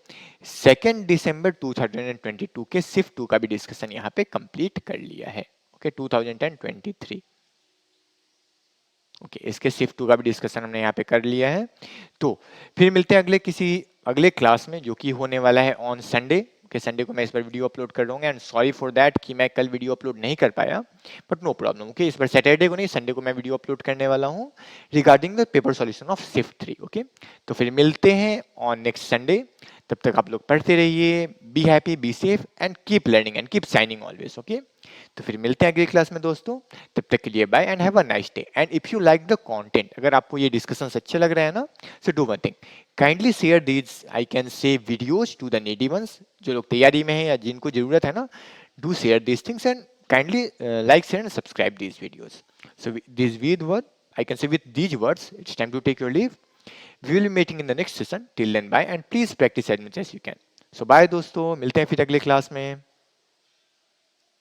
2 दिसंबर 2022 के सिर्फ 2 का भी डिस्कशन यहाँ पे कंप्लीट कर लिया है। ओके, 2023। ओके, इसके शिफ्ट 2 का भी डिस्कशन हमने यहाँ पे कर लिया है। तो फिर मिलते हैं अगले क्लास में, जो कि होने वाला है ऑन संडे। ओके, संडे को मैं इस बार वीडियो अपलोड कर दूंगा, एंड सॉरी फॉर दैट कि मैं कल वीडियो अपलोड नहीं कर पाया, बट नो प्रॉब्लम। ओके, इस बार सैटरडे को नहीं, संडे को मैं वीडियो अपलोड करने वाला हूँ regarding the paper solution of shift 3। Okay, तो फिर मिलते हैं ऑन नेक्स्ट संडे। तब तक आप लोग पढ़ते रहिए, be happy, be safe, and keep learning and keep signing always. Okay, तो फिर मिलते हैं अगली क्लास में दोस्तों, तब तक के लिए bye and have a nice day. And if you like the content, अगर आपको ये डिस्कशंस अच्छे लग रहे हैं ना, so do one thing, kindly share these, I can say videos to the needy ones, जो लोग तैयारी में हैं या जिनको जरूरत है ना, do share these things and kindly like, share and subscribe these videos. So I can say with these words, it's time to take your leave. We will be meeting in the next session. Till then, bye, and please practice as much as you can. So bye दोस्तों, मिलते हैं फिर अगले class में।